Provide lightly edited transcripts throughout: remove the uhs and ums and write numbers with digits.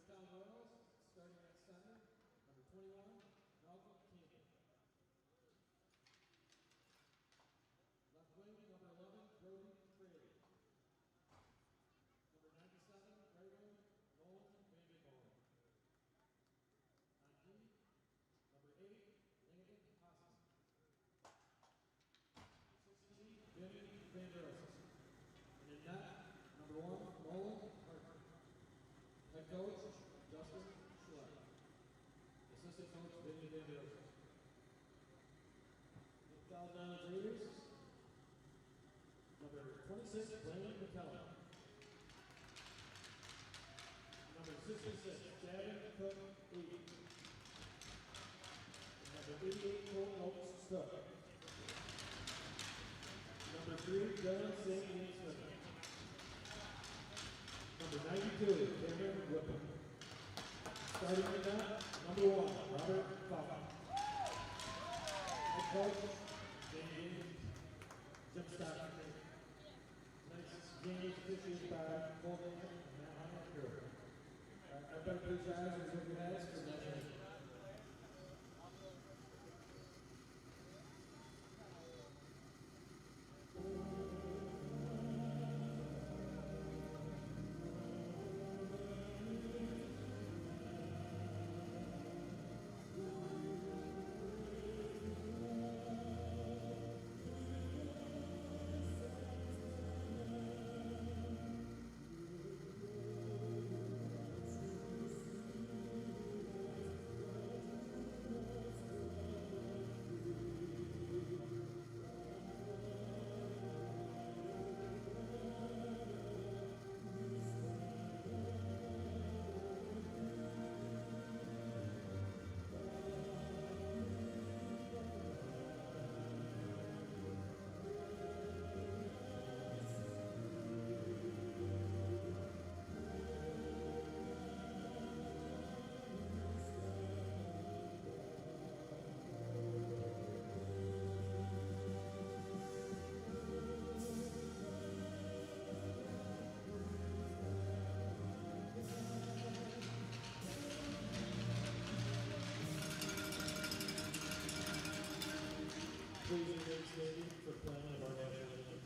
Ridgetown Royals, starting at center, number 21, Malcolm King. Left wing, number 11, Brody Fraley. Number 97, right wing, Nolan Vandenborg. On D, number 8, Landon Hoskins. Assistant D, Vinny Vanderos. And in net, number 1, Nolan Hartman. Head coach, Justin Schlepp. Assistant coach, Vinny Vanderos. 2009 Raiders, number 26, Brandon McKellar. Number 66, Gavin Cook, 80. Number 88, Cole Oaks Stuck. Number 3, Dylan St. Smith. Number 92, Cameron Whippen. Starting in that, number 1, Robert Falcon. Head coach, Jim Stockton. Tonight's game is officiated by Cole Davis and Matt Hunter. I better please your eyes and look your heads for that game. Please remain standing for playing of our national anthem.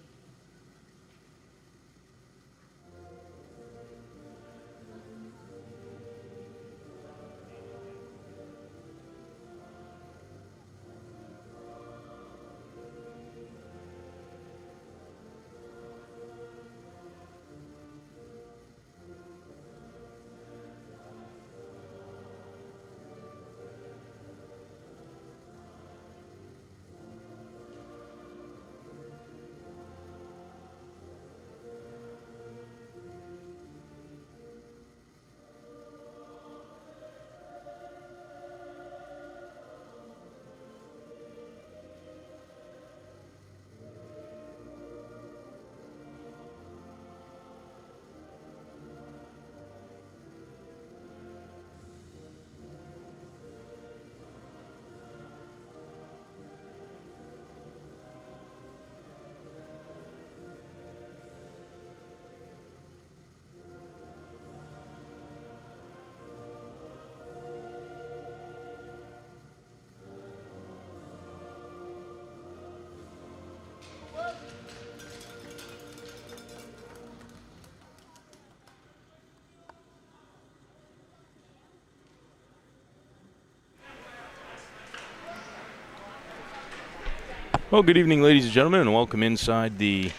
Well, good evening, ladies and gentlemen, and welcome inside the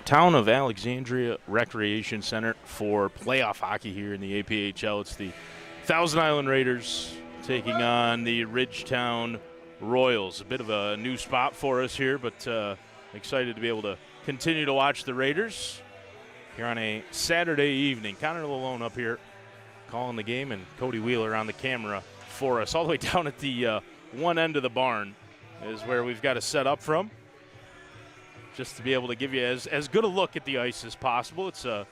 Town of Alexandria Recreation Center for playoff hockey here in the APHL. It's the Thousand Island Raiders taking on the Ridgetown Royals. A bit of a new spot for us here, but excited to be able to continue to watch the Raiders here on a Saturday evening. Connor Lalone up here calling the game, and Cody Wheeler on the camera for us. All the way down at the one end of the barn is where we've got to set up from, just to be able to give you as good a look at the ice as possible. It's a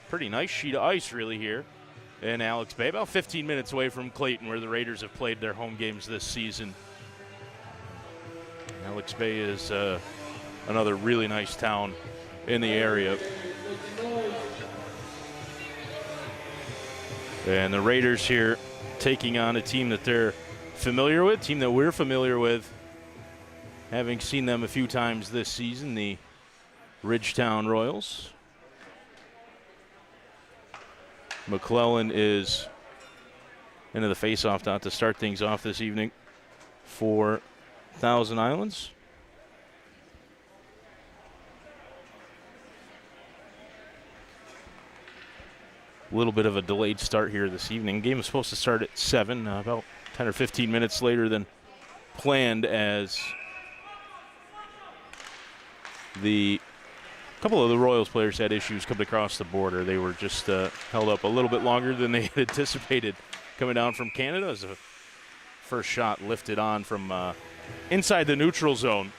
pretty nice sheet of ice really here in Alex Bay, about 15 minutes away from Clayton, where the Raiders have played their home games this season. Alex Bay is another really nice town in the area. And the Raiders here taking on a team that they're familiar with, team that we're familiar with, having seen them a few times this season, the Ridgetown Royals. McClellan is into the faceoff dot to start things off this evening for Thousand Islands. A little bit of a delayed start here this evening. Game was supposed to start at 7, about 10 or 15 minutes later than planned, as a couple of the Royals players had issues coming across the border. They were just held up a little bit longer than they had anticipated coming down from Canada, as a first shot lifted on from inside the neutral zone.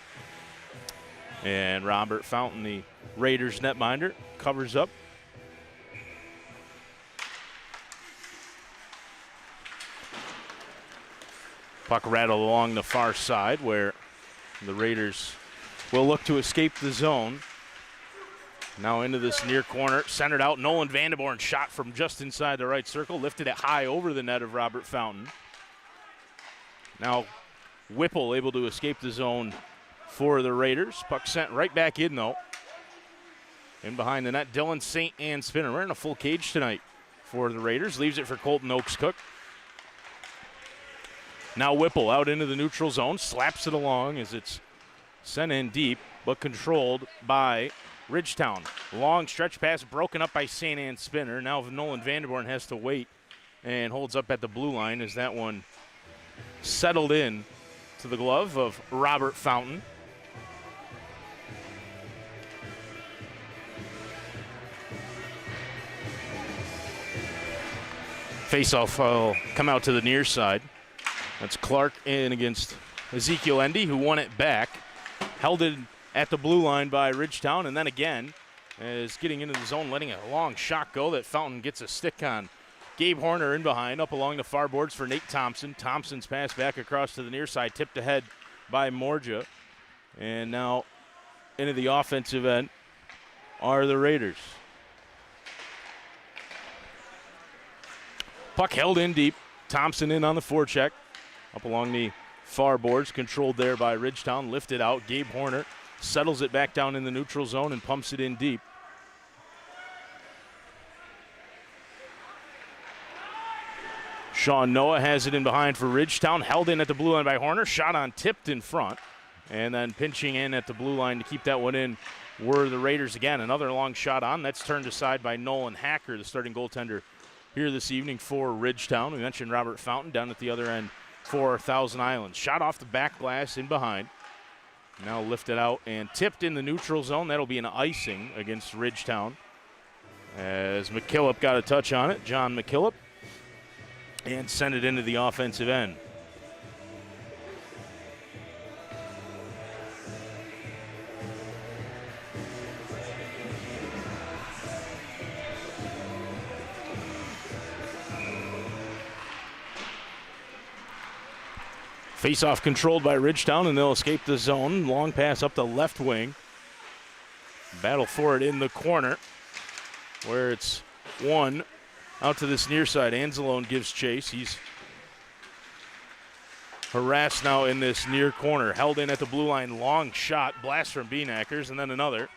And Robert Fountain, the Raiders netminder, covers up. Puck rattled along the far side, where the Raiders will look to escape the zone. Now into this near corner, centered out. Nolan Vanderborn shot from just inside the right circle, lifted it high over the net of Robert Fountain. Now Whipple able to escape the zone for the Raiders. Puck sent right back in, though. In behind the net, Dylan St. Anne Spinner. We're in a full cage tonight for the Raiders. Leaves it for Colton Oaks-Cook. Now Whipple out into the neutral zone, slaps it along as it's sent in deep, but controlled by Ridgetown. Long stretch pass broken up by St. Anne Spinner. Now Nolan Vanderborn has to wait and holds up at the blue line as that one settled in to the glove of Robert Fountain. Face-off will come out to the near side. That's Clark in against Ezekiel Endy, who won it back. Held it at the blue line by Ridgetown, and then again is getting into the zone, letting a long shot go that Fountain gets a stick on. Gabe Horner in behind, up along the far boards for Nate Thompson. Thompson's pass back across to the near side, tipped ahead by Morja. And now into the offensive end are the Raiders. Puck held in deep. Thompson in on the forecheck. Up along the far boards, controlled there by Ridgetown, lifted out. Gabe Horner settles it back down in the neutral zone and pumps it in deep. Sean Noah has it in behind for Ridgetown, held in at the blue line by Horner, shot on tipped in front, and then pinching in at the blue line to keep that one in were the Raiders again. Another long shot on, that's turned aside by Nolan Hacker, the starting goaltender here this evening for Ridgetown. We mentioned Robert Fountain down at the other end for Thousand Islands. Shot off the back glass in behind. Now lifted out and tipped in the neutral zone. That'll be an icing against Ridgetown, as McKillop got a touch on it, John McKillop, and sent it into the offensive end. Face-off controlled by Ridgetown, and they'll escape the zone. Long pass up the left wing. Battle for it in the corner, where it's won out to this near side. Anzalone gives chase. He's harassed now in this near corner. Held in at the blue line. Long shot. Blast from Beanackers, and then another.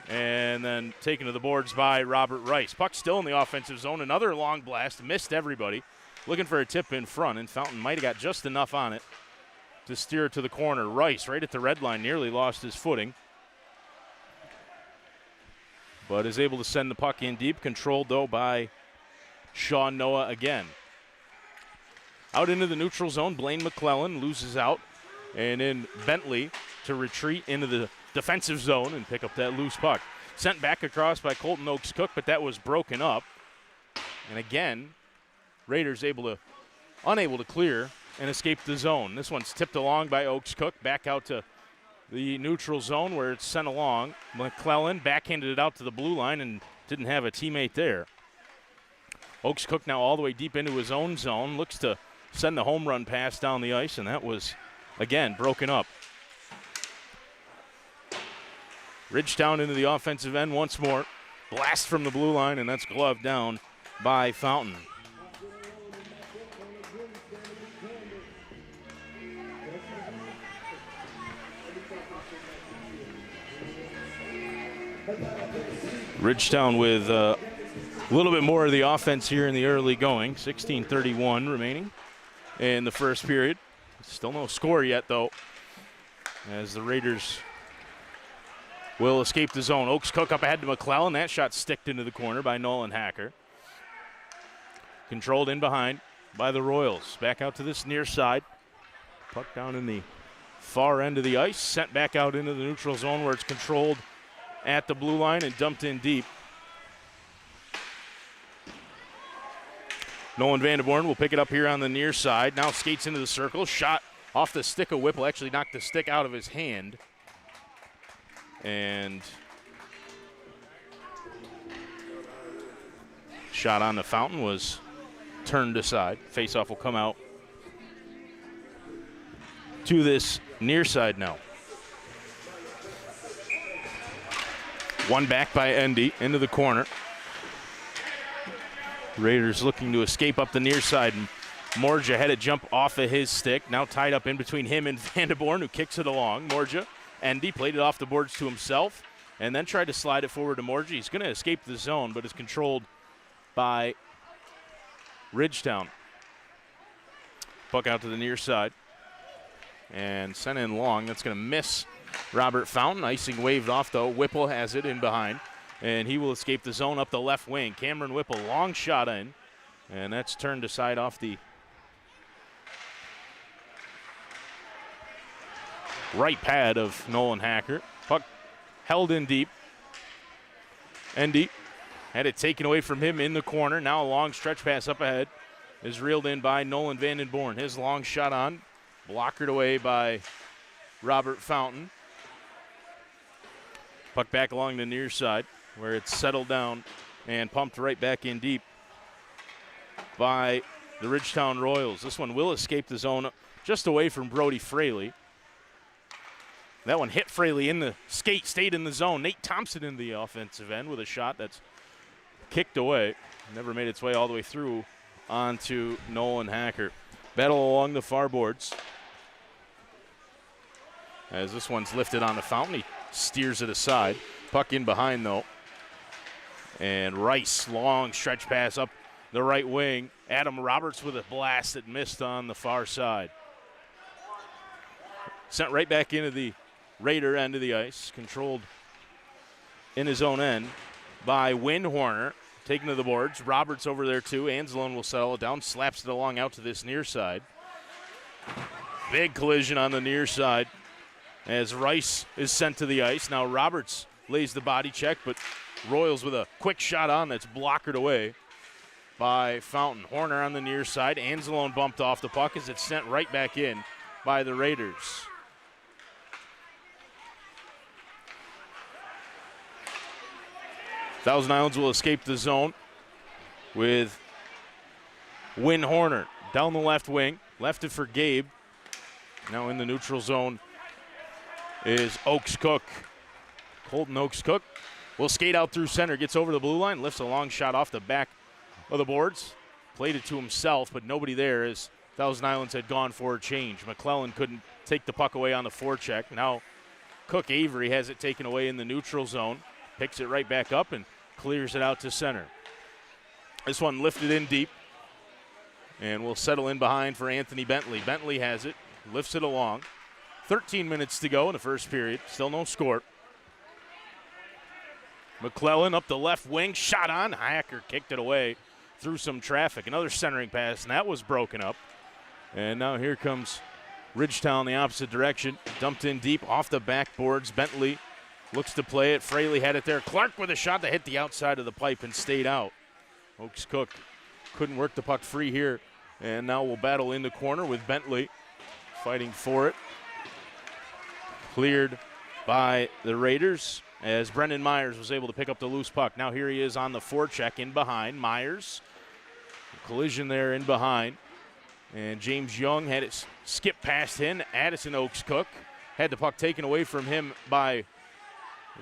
And then taken to the boards by Robert Rice. Puck still in the offensive zone. Another long blast. Missed everybody. Looking for a tip in front, and Fountain might have got just enough on it to steer it to the corner. Rice right at the red line, nearly lost his footing, but is able to send the puck in deep, controlled though by Sean Noah again. Out into the neutral zone, Blaine McClellan loses out, and in Bentley to retreat into the defensive zone and pick up that loose puck. Sent back across by Colton Oaks-Cook, but that was broken up. And again, Raiders unable to clear and escape the zone. This one's tipped along by Oaks-Cook, back out to the neutral zone where it's sent along. McClellan backhanded it out to the blue line and didn't have a teammate there. Oaks-Cook now all the way deep into his own zone, looks to send the home run pass down the ice, and that was, again, broken up. Ridgetown into the offensive end once more. Blast from the blue line, and that's gloved down by Fountain. Ridgetown with a little bit more of the offense here in the early going. 16:31 remaining in the first period. Still no score yet, though, as the Raiders will escape the zone. Oaks Cook up ahead to McClellan. That shot sticked into the corner by Nolan Hacker. Controlled in behind by the Royals. Back out to this near side. Puck down in the far end of the ice. Sent back out into the neutral zone where it's controlled at the blue line and dumped in deep. Nolan Vanderborn will pick it up here on the near side. Now skates into the circle. Shot off the stick of Whipple. Actually knocked the stick out of his hand. And shot on the fountain was turned aside. Faceoff will come out to this near side now. One back by Endy into the corner. Raiders looking to escape up the near side. Morja had a jump off of his stick. Now tied up in between him and Vanderborn, who kicks it along. Morja, Endy played it off the boards to himself and then tried to slide it forward to Morja. He's going to escape the zone, but is controlled by Ridgetown. Puck out to the near side and sent in long. That's going to miss Robert Fountain. Icing waved off, though. Whipple has it in behind, and he will escape the zone up the left wing. Cameron Whipple, long shot in, and that's turned aside off the right pad of Nolan Hacker. Puck held in deep. Endy had it taken away from him in the corner. Now a long stretch pass up ahead is reeled in by Nolan Vandenborn. His long shot on, blockered away by Robert Fountain. Puck back along the near side where it's settled down and pumped right back in deep by the Ridgetown Royals. This one will escape the zone just away from Brody Fraley. That one hit Fraley in the skate, stayed in the zone. Nate Thompson in the offensive end with a shot that's kicked away. Never made its way all the way through onto Nolan Hacker. Battle along the far boards. As this one's lifted on the Fountain, he steers it aside. Puck in behind, though. And Rice, long stretch pass up the right wing. Adam Roberts with a blast that missed on the far side. Sent right back into the Raider end of the ice. Controlled in his own end by Windhorner. Taken to the boards. Roberts over there, too. Anzalone will settle it down. Slaps it along out to this near side. Big collision on the near side as Rice is sent to the ice. Now Roberts lays the body check, but Royals with a quick shot on that's blockered away by Fountain. Horner on the near side. Anzalone bumped off the puck as it's sent right back in by the Raiders. Thousand Islands will escape the zone with Horner down the left wing. Left it for Gabe. Now in the neutral zone is Oaks Cook. Colton Oaks Cook will skate out through center, gets over the blue line, lifts a long shot off the back of the boards. Played it to himself, but nobody there as Thousand Islands had gone for a change. McClellan couldn't take the puck away on the forecheck. Now Cook Avery has it taken away in the neutral zone. Picks it right back up and clears it out to center. This one lifted in deep and will settle in behind for Anthony Bentley. Bentley has it, lifts it along. 13 minutes to go in the first period. Still no score. McClellan up the left wing, shot on. Hacker kicked it away through some traffic. Another centering pass, and that was broken up. And now here comes Ridgetown the opposite direction. Dumped in deep off the backboards. Bentley looks to play it. Fraley had it there. Clark with a shot that hit the outside of the pipe and stayed out. Oaks Cook couldn't work the puck free here. And now we'll battle in the corner with Bentley fighting for it. Cleared by the Raiders as Brendan Myers was able to pick up the loose puck. Now here he is on the forecheck in behind. Myers, collision there in behind. And James Young had it skip past him. Addison Oaks Cook had the puck taken away from him by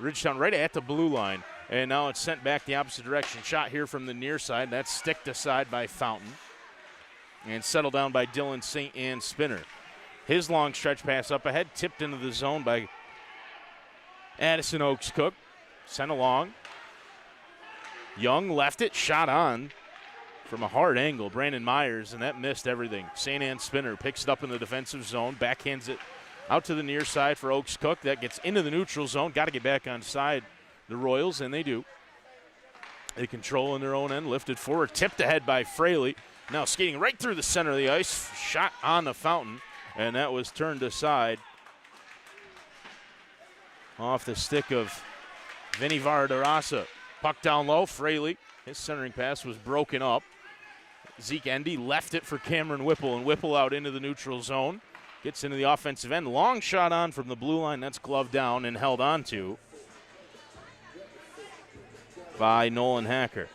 Ridgetown right at the blue line. And now it's sent back the opposite direction. Shot here from the near side. That's sticked aside by Fountain. And settled down by Dylan St. Anne Spinner. His long stretch pass up ahead, tipped into the zone by Addison Oaks Cook. sent along. Young left it, shot on from a hard angle. Brandon Myers, and that missed everything. St. Anne spinner picks it up in the defensive zone, backhands it out to the near side for Oaks Cook. That gets into the neutral zone. Got to get back on side, the Royals, and they do. They control in their own end, lifted forward, tipped ahead by Fraley. Now skating right through the center of the ice, shot on the fountain, and that was turned aside off the stick of Vinny Vardarasa. Puck down low, Fraley. His centering pass was broken up. Zeke Endy left it for Cameron Whipple, and Whipple out into the neutral zone. Gets into the offensive end. Long shot on from the blue line. That's gloved down and held on to by Nolan Hacker.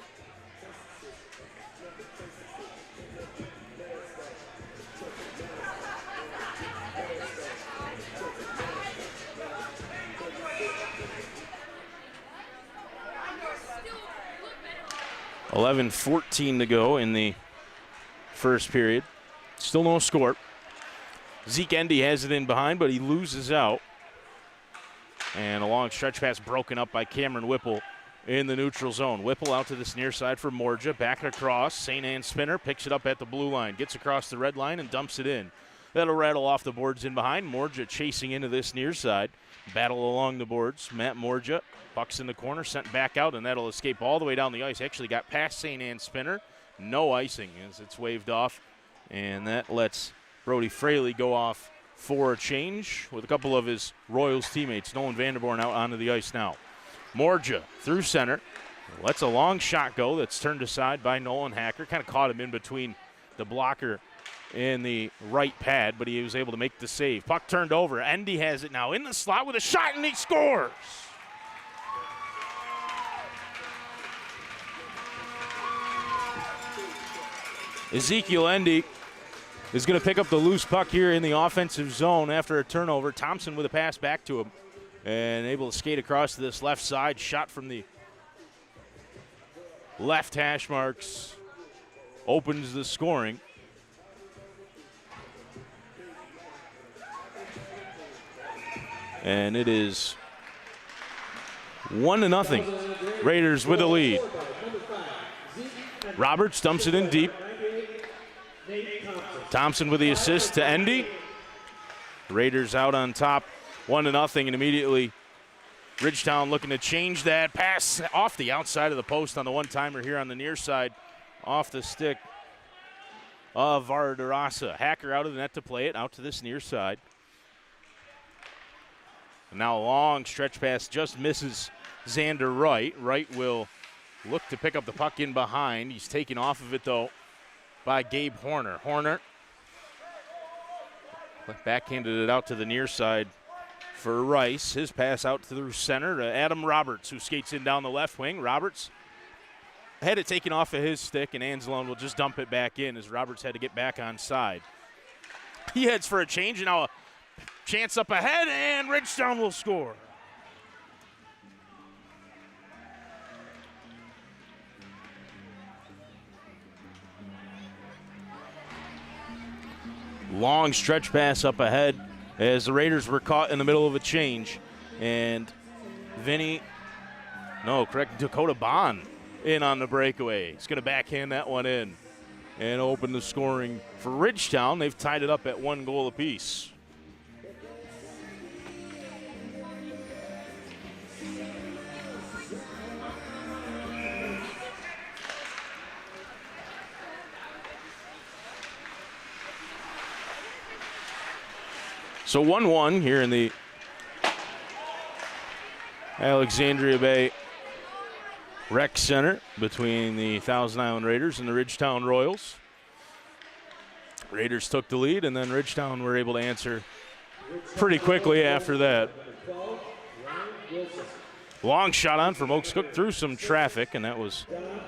.14 to go in the first period. Still no score. Zeke Endy has it in behind, but he loses out. And a long stretch pass broken up by Cameron Whipple in the neutral zone. Whipple out to this near side for Morja. Back across. St. Anne spinner picks it up at the blue line. Gets across the red line and dumps it in. That'll rattle off the boards in behind. Morja chasing into this near side. Battle along the boards. Matt Morja. Puck's in the corner, sent back out, and that'll escape all the way down the ice. Actually got past St. Anne spinner. No icing as it's waved off. And that lets Brody Fraley go off for a change with a couple of his Royals teammates. Nolan Vanderborn out onto the ice now. Morja through center. Lets a long shot go that's turned aside by Nolan Hacker. Kind of caught him in between the blocker and the right pad, but he was able to make the save. Puck turned over. Endy has it now in the slot with a shot, and he scores. Ezekiel Endy is going to pick up the loose puck here in the offensive zone after a turnover. Thompson with a pass back to him and able to skate across to this left side. Shot from the left hash marks opens the scoring. And it is 1-0. Raiders with the lead. Roberts dumps it in deep. Thompson with the assist to Endy. Raiders out on top, 1-0, and immediately Ridgetown looking to change that. Pass off the outside of the post on the one-timer here on the near side, off the stick of Vardarasa. Hacker out of the net to play it, out to this near side. And now a long stretch pass just misses Xander Wright. Wright will look to pick up the puck in behind. He's taken off of it, though, by Gabe Horner. Horner backhanded it out to the near side for Rice. His pass out through center to Adam Roberts, who skates in down the left wing. Roberts had it taken off of his stick, and Anzalone will just dump it back in as Roberts had to get back on side. He heads for a change, and now a chance up ahead, and Ridgetown will score. Long stretch pass up ahead as the Raiders were caught in the middle of a change. And Dakota Bond in on the breakaway. He's going to backhand that one in and open the scoring for Ridgetown. They've tied it up at 1 goal apiece. So 1-1 here in the Alexandria Bay Rec Center between the Thousand Island Raiders and the Ridgetown Royals. Raiders took the lead, and then Ridgetown were able to answer pretty quickly after that. Long shot on from Oaks Cook through some traffic, and that was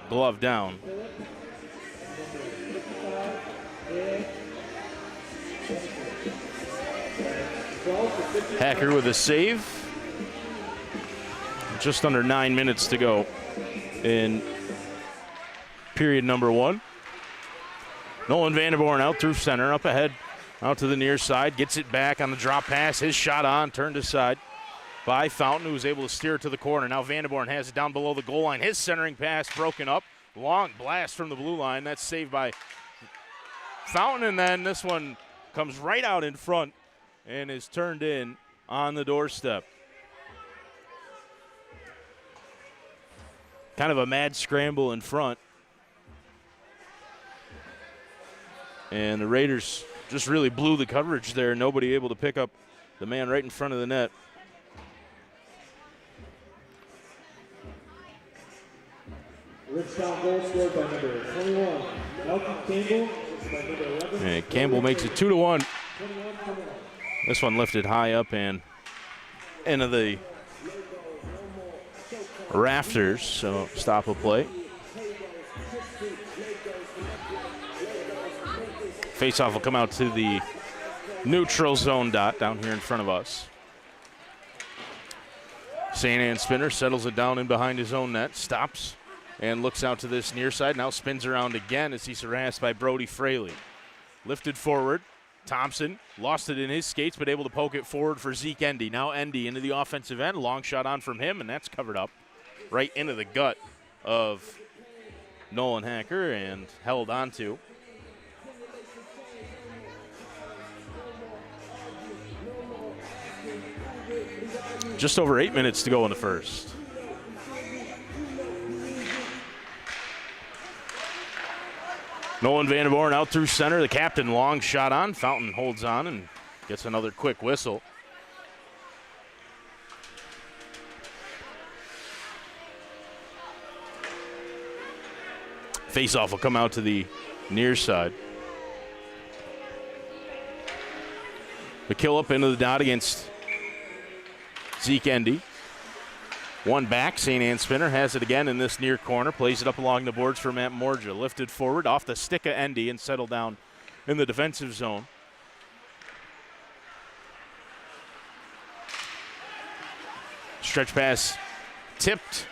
gloved down. Hacker with a save. Just under 9 minutes to go in period number 1. Nolan Vanderborn out through center, up ahead, out to the near side, gets it back on the drop pass. His shot on, turned aside by Fountain, who was able to steer it to the corner. Now Vanderborn has it down below the goal line. His centering pass broken up. Long blast from the blue line. That's saved by Fountain, and then this one comes right out in front and is turned in on the doorstep. Kind of a mad scramble in front. And the Raiders just really blew the coverage there. Nobody able to pick up the man right in front of the net. Ridgetown goal scored by number 21, Malcolm Campbell. By number 11. And Campbell makes it 2-1. This one lifted high up and into the rafters, so stop a play. Faceoff will come out to the neutral zone dot down here in front of us. St. Anne Spinner settles it down in behind his own net, stops and looks out to this near side. Now spins around again as he's harassed by Brody Fraley. Lifted forward. Thompson lost it in his skates, but able to poke it forward for Zeke Endy. Now Endy into the offensive end. Long shot on from him, and that's covered up right into the gut of Nolan Hacker and held onto. Just over 8 minutes to go in the first. Nolan Vanderborn out through center. The captain long shot on. Fountain holds on and gets another quick whistle. Faceoff will come out to the near side. McKillop into the dot against Zeke Endy. One back, St. Anne Spinner has it again in this near corner, plays it up along the boards for Matt Morja. Lifted forward off the stick of Endy and settled down in the defensive zone. Stretch pass tipped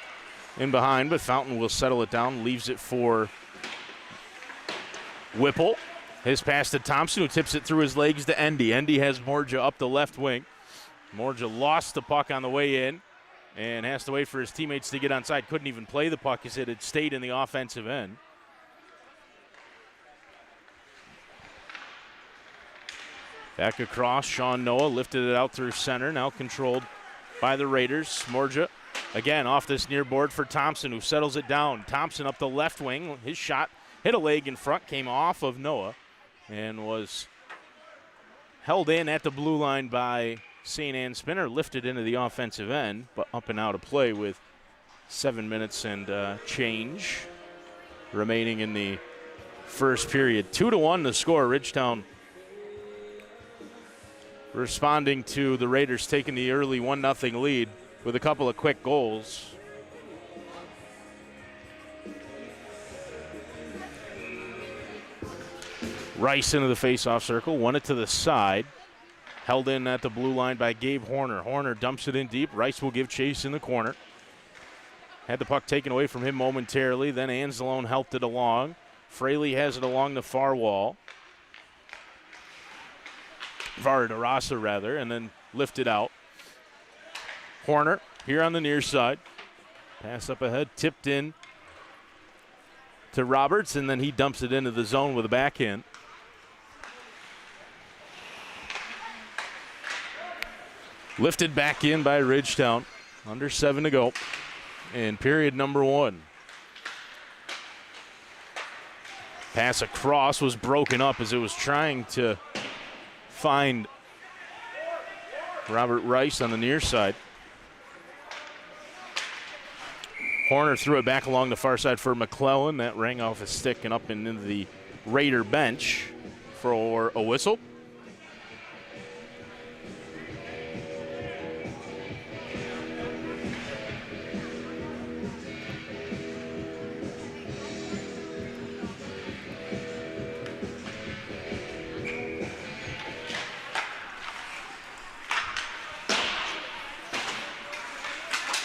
in behind, but Fountain will settle it down, leaves it for Whipple. His pass to Thompson, who tips it through his legs to Endy. Endy has Morja up the left wing. Morja lost the puck on the way in and has to wait for his teammates to get onside. Couldn't even play the puck as it had stayed in the offensive end. Back across, Sean Noah lifted it out through center, now controlled by the Raiders. Morja again off this near board for Thompson, who settles it down. Thompson up the left wing. His shot hit a leg in front, came off of Noah, and was held in at the blue line by St. Anne Spinner. Lifted into the offensive end, but up and out of play with 7 minutes and change remaining in the first period. 2-1 the score. Ridgetown responding to the Raiders taking the early 1-0 lead with a couple of quick goals. Rice into the face-off circle, won it to the side. Held in at the blue line by Gabe Horner. Horner dumps it in deep. Rice will give chase in the corner. Had the puck taken away from him momentarily. Then Anzalone helped it along. Fraley has it along the far wall. Vardarasa, rather, and then lifted out. Horner here on the near side. Pass up ahead, tipped in to Roberts, and then he dumps it into the zone with a backhand. Lifted back in by Ridgetown. Under 7 to go in period number 1. Pass across was broken up as it was trying to find Robert Rice on the near side. Horner threw it back along the far side for McClellan. That rang off his stick and up into the Raider bench for a whistle.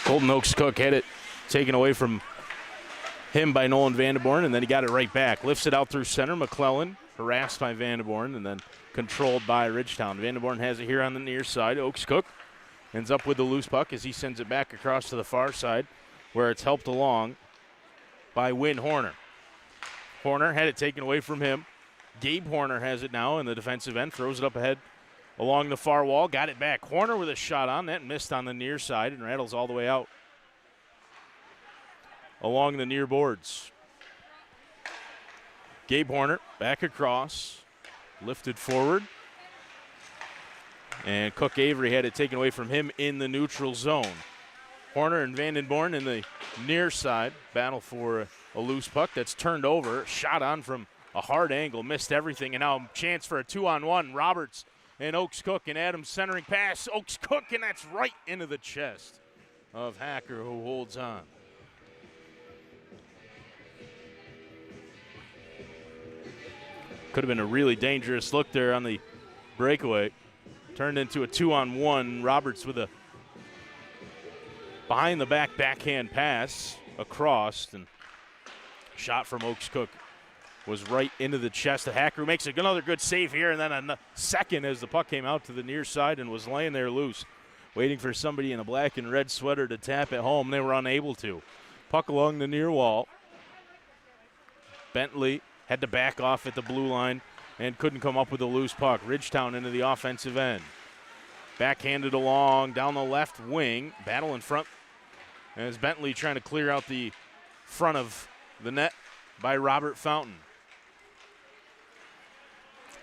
Colton Oaks Cook had it taken away from him by Nolan Vanderborn, and then he got it right back. Lifts it out through center. McClellan harassed by Vanderborn and then controlled by Ridgetown. Vanderborn has it here on the near side. Oaks Cook ends up with the loose puck as he sends it back across to the far side where it's helped along by Win Horner. Horner had it taken away from him. Gabe Horner has it now in the defensive end, throws it up ahead along the far wall, got it back. Horner with a shot on that, missed on the near side and rattles all the way out along the near boards. Gabe Horner back across, lifted forward. And Cook Avery had it taken away from him in the neutral zone. Horner and Vandenborn in the near side battle for a loose puck that's turned over. Shot on from a hard angle, missed everything, and now a chance for a 2-on-1. Roberts and Oaks Cook, and Adams centering pass. Oaks Cook, and that's right into the chest of Hacker, who holds on. Could have been a really dangerous look there on the breakaway. Turned into a 2-on-1. Roberts with a behind-the-back backhand pass across, and shot from Oaks Cook was right into the chest of Hacker, who makes another good save here, and then a second as the puck came out to the near side and was laying there loose, waiting for somebody in a black and red sweater to tap it home. They were unable to. Puck along the near wall. Bentley had to back off at the blue line and couldn't come up with a loose puck. Ridgetown into the offensive end. Backhanded along down the left wing. Battle in front as Bentley trying to clear out the front of the net by Robert Fountain.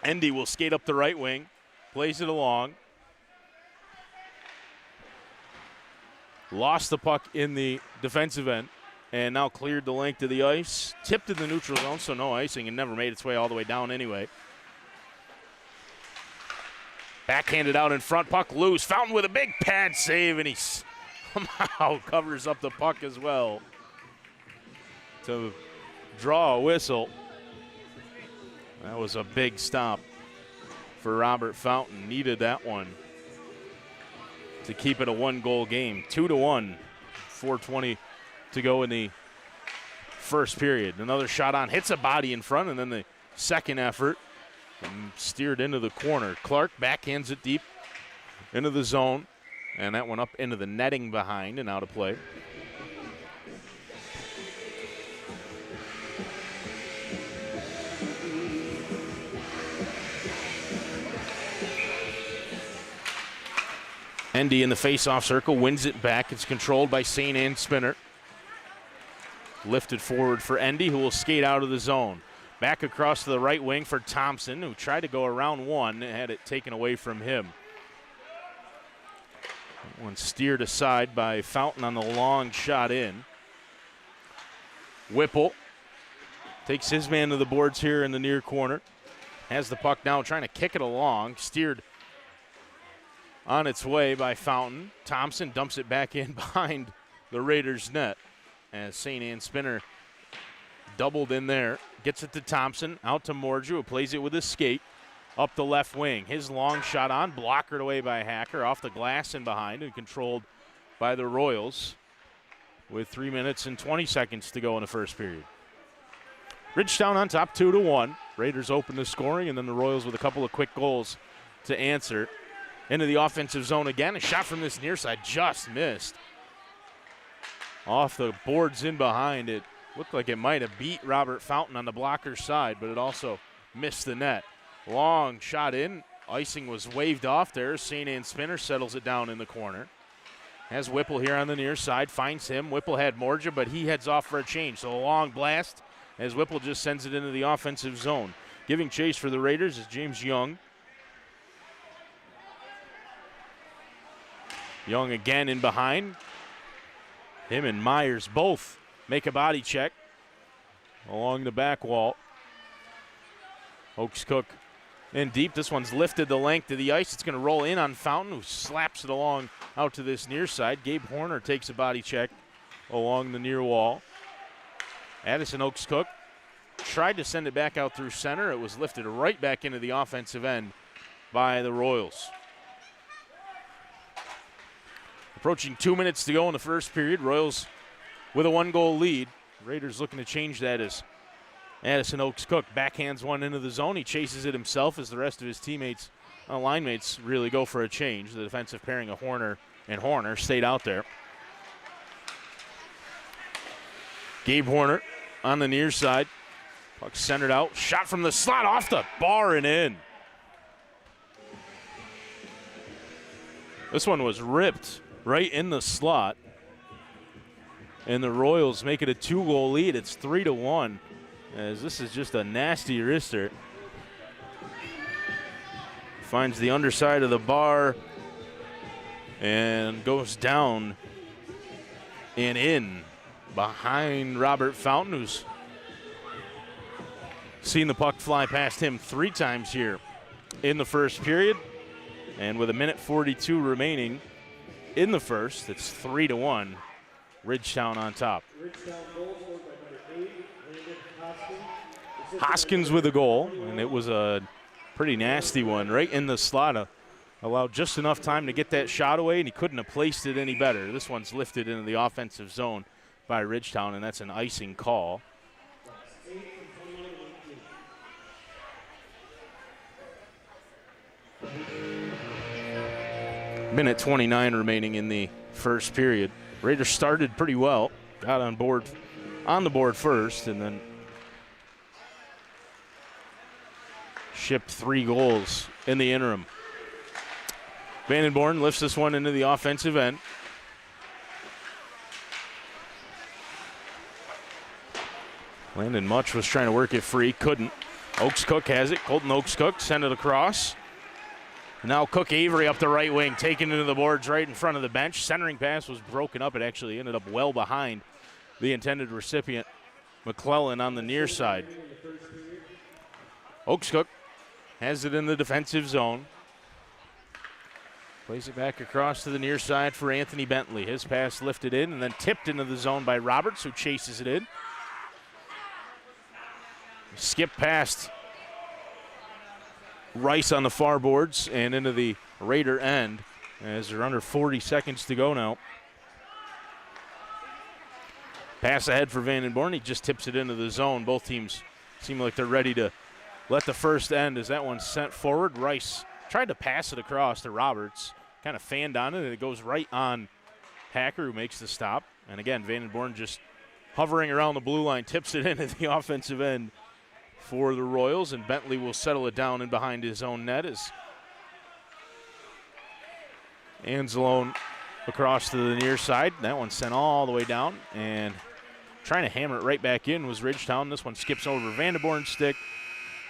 Endy will skate up the right wing. Plays it along. Lost the puck in the defensive end. And now cleared the length of the ice. Tipped in the neutral zone, so no icing, and never made its way all the way down anyway. Backhanded out in front, puck loose. Fountain with a big pad save, and he somehow covers up the puck as well to draw a whistle. That was a big stop for Robert Fountain. Needed that one to keep it a one-goal game. 2-1, 4:20 to go in the first period. Another shot on, hits a body in front, and then the second effort steered into the corner. Clark backhands it deep into the zone, and that went up into the netting behind and out of play. Endy in the face-off circle, wins it back. It's controlled by St. Anne Spinner. Lifted forward for Endy, who will skate out of the zone. Back across to the right wing for Thompson, who tried to go around one and had it taken away from him. That one steered aside by Fountain on the long shot in. Whipple takes his man to the boards here in the near corner. Has the puck now, trying to kick it along. Steered on its way by Fountain. Thompson dumps it back in behind the Raiders' net as St. Anne Spinner doubled in there. Gets it to Thompson, out to Morju, who plays it with his skate up the left wing. His long shot on, blockered away by Hacker, off the glass and behind, and controlled by the Royals with 3 minutes and 20 seconds to go in the first period. Ridgetown on top, 2-1. Raiders open the scoring, and then the Royals with a couple of quick goals to answer. Into the offensive zone again. A shot from this near side just missed. Off the boards in behind. It looked like it might have beat Robert Fountain on the blocker's side, but it also missed the net. Long shot in. Icing was waved off there. St. Anne Spinner settles it down in the corner. Has Whipple here on the near side. Finds him. Whipple had Morja, but he heads off for a change. So a long blast as Whipple just sends it into the offensive zone. Giving chase for the Raiders is James Young. Young again in behind. Him and Myers both make a body check along the back wall. Oaks Cook in deep. This one's lifted the length of the ice. It's going to roll in on Fountain, who slaps it along out to this near side. Gabe Horner takes a body check along the near wall. Addison Oaks Cook tried to send it back out through center. It was lifted right back into the offensive end by the Royals. Approaching 2 minutes to go in the first period. Royals with a one-goal lead. Raiders looking to change that as Addison Oaks Cook backhands one into the zone. He chases it himself as the rest of his teammates, line mates, really go for a change. The defensive pairing of Horner and Horner stayed out there. Gabe Horner on the near side. Puck centered out. Shot from the slot off the bar and in. This one was ripped right in the slot. And the Royals make it a 2-goal lead. It's 3-1, as this is just a nasty wrister. Finds the underside of the bar and goes down and in behind Robert Fountain, who's seen the puck fly past him 3 times here in the first period. And with 1:42 remaining in the first, it's 3-1. Ridgetown on top. Hoskins with a goal, and it was a pretty nasty one right in the slot. Allowed just enough time to get that shot away, and he couldn't have placed it any better. This one's lifted into the offensive zone by Ridgetown, and that's an icing call. Minute 29 remaining in the first period. Raiders started pretty well, got on the board first, and then shipped 3 goals in the interim. Vandenborn lifts this one into the offensive end. Landon Much was trying to work it free, couldn't. Oaks Cook has it. Colton Oaks Cook sent it across. Now Cook Avery up the right wing, taken into the boards right in front of the bench. Centering pass was broken up. It actually ended up well behind the intended recipient, McClellan, on the near side. Oaks Cook has it in the defensive zone. Plays it back across to the near side for Anthony Bentley. His pass lifted in and then tipped into the zone by Roberts, who chases it in. Skip past Rice on the far boards and into the Raider end as they're under 40 seconds to go now. Pass ahead for Vandenborn. He just tips it into the zone. Both teams seem like they're ready to let the first end as that one's sent forward. Rice tried to pass it across to Roberts, kind of fanned on it, and it goes right on Hacker, who makes the stop. And again, Vandenborn just hovering around the blue line, tips it into the offensive end for the Royals, and Bentley will settle it down in behind his own net as Anzalone across to the near side. That one sent all the way down, and trying to hammer it right back in was Ridgetown. This one skips over Vandenborn's stick,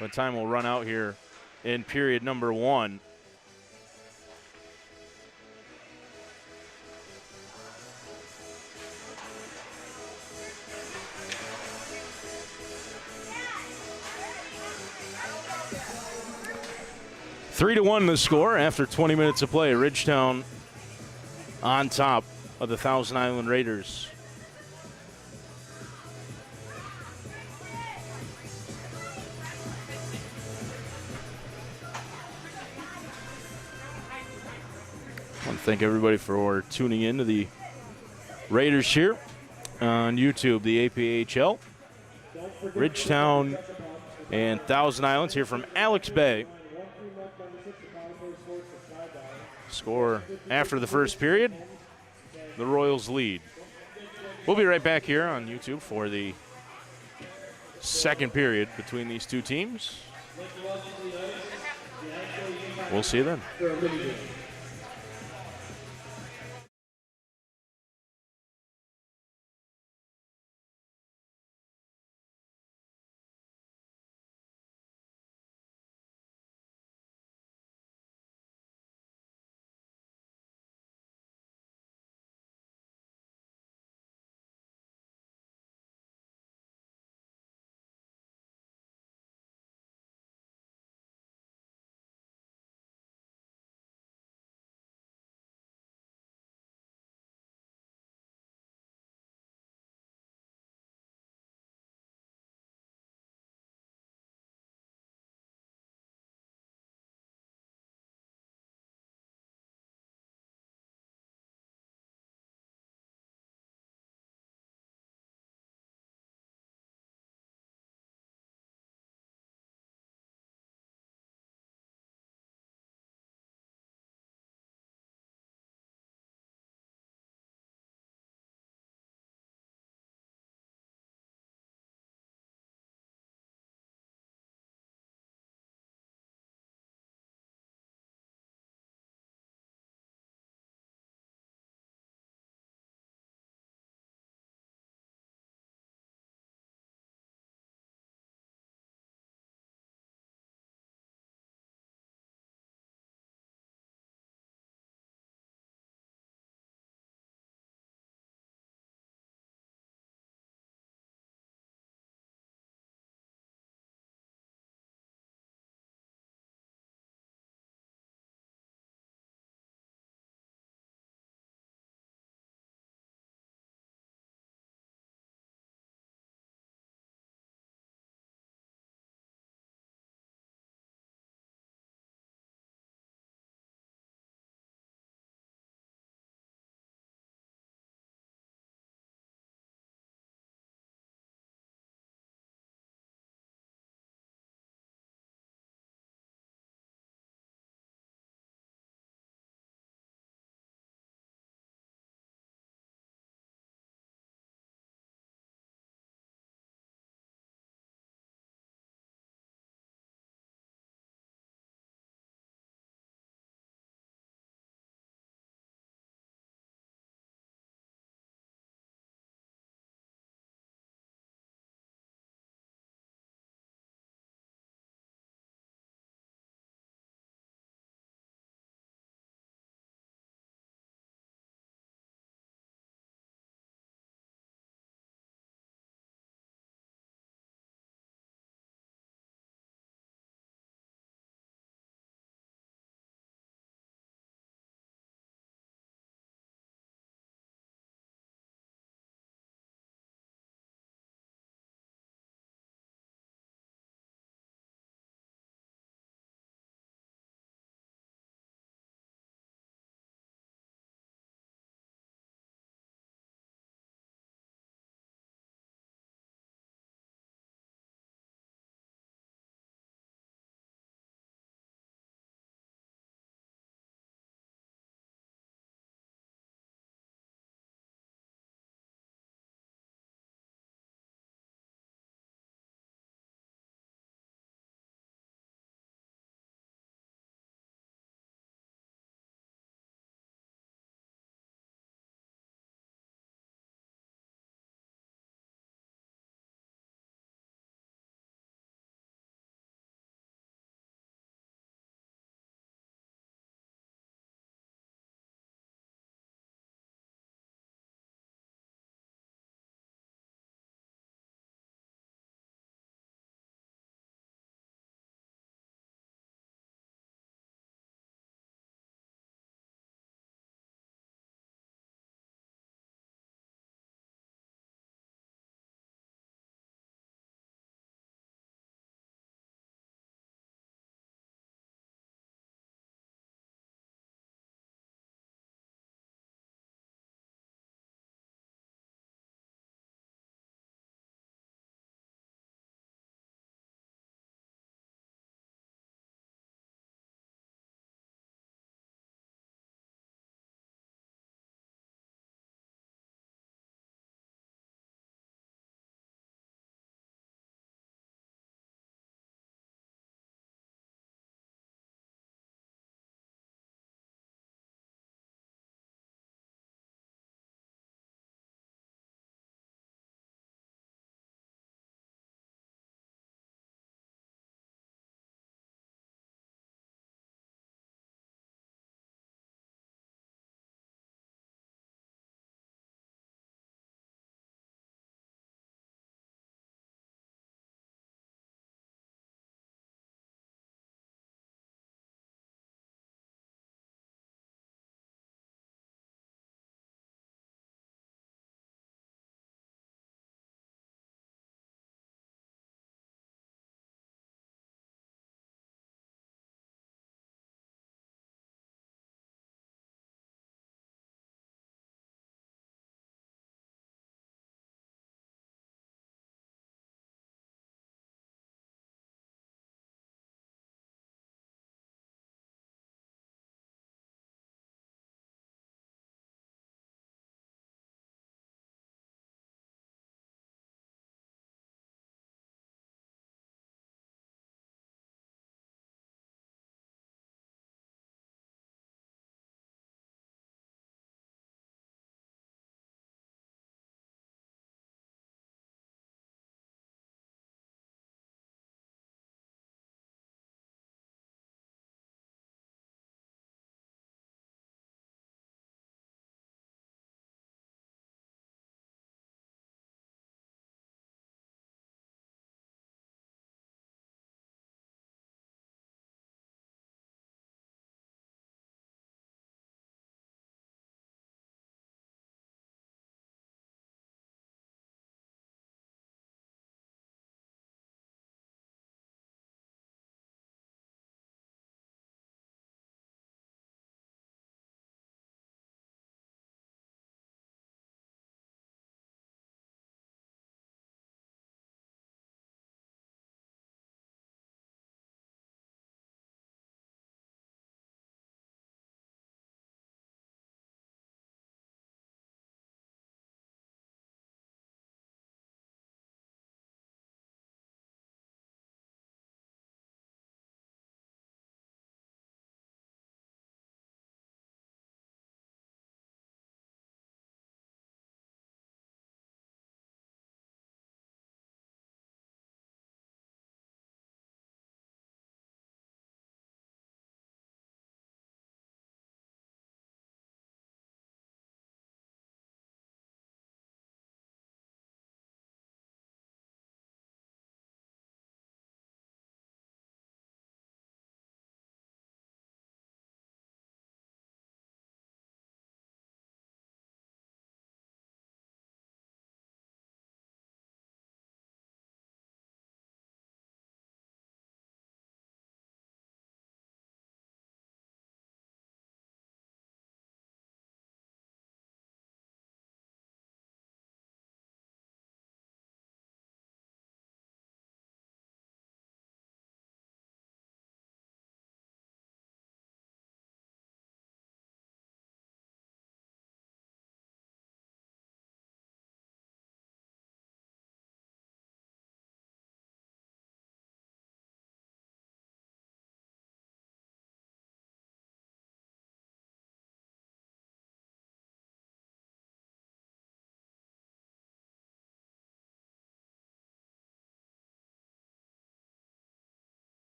but time will run out here in period number 1. Three to 1 the score after 20 minutes of play. Ridgetown on top of the Thousand Island Raiders. I want to thank everybody for tuning in to the Raiders here on YouTube, the APHL. Ridgetown and Thousand Islands here from Alex Bay. Score after the first period, the Royals lead. We'll be right back here on YouTube for the second period between these two teams. We'll see you then.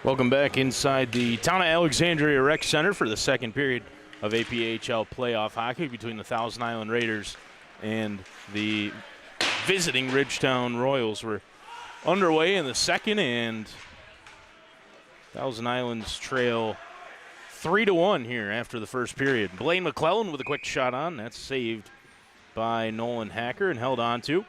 Welcome back inside the Town of Alexandria Rec Center for the second period of APHL playoff hockey between the Thousand Island Raiders and the visiting Ridgetown Royals. We're underway in the second, and Thousand Islands trail 3-1 here after the first period. Blaine McClellan with a quick shot on. That's saved by Nolan Hacker and held on to.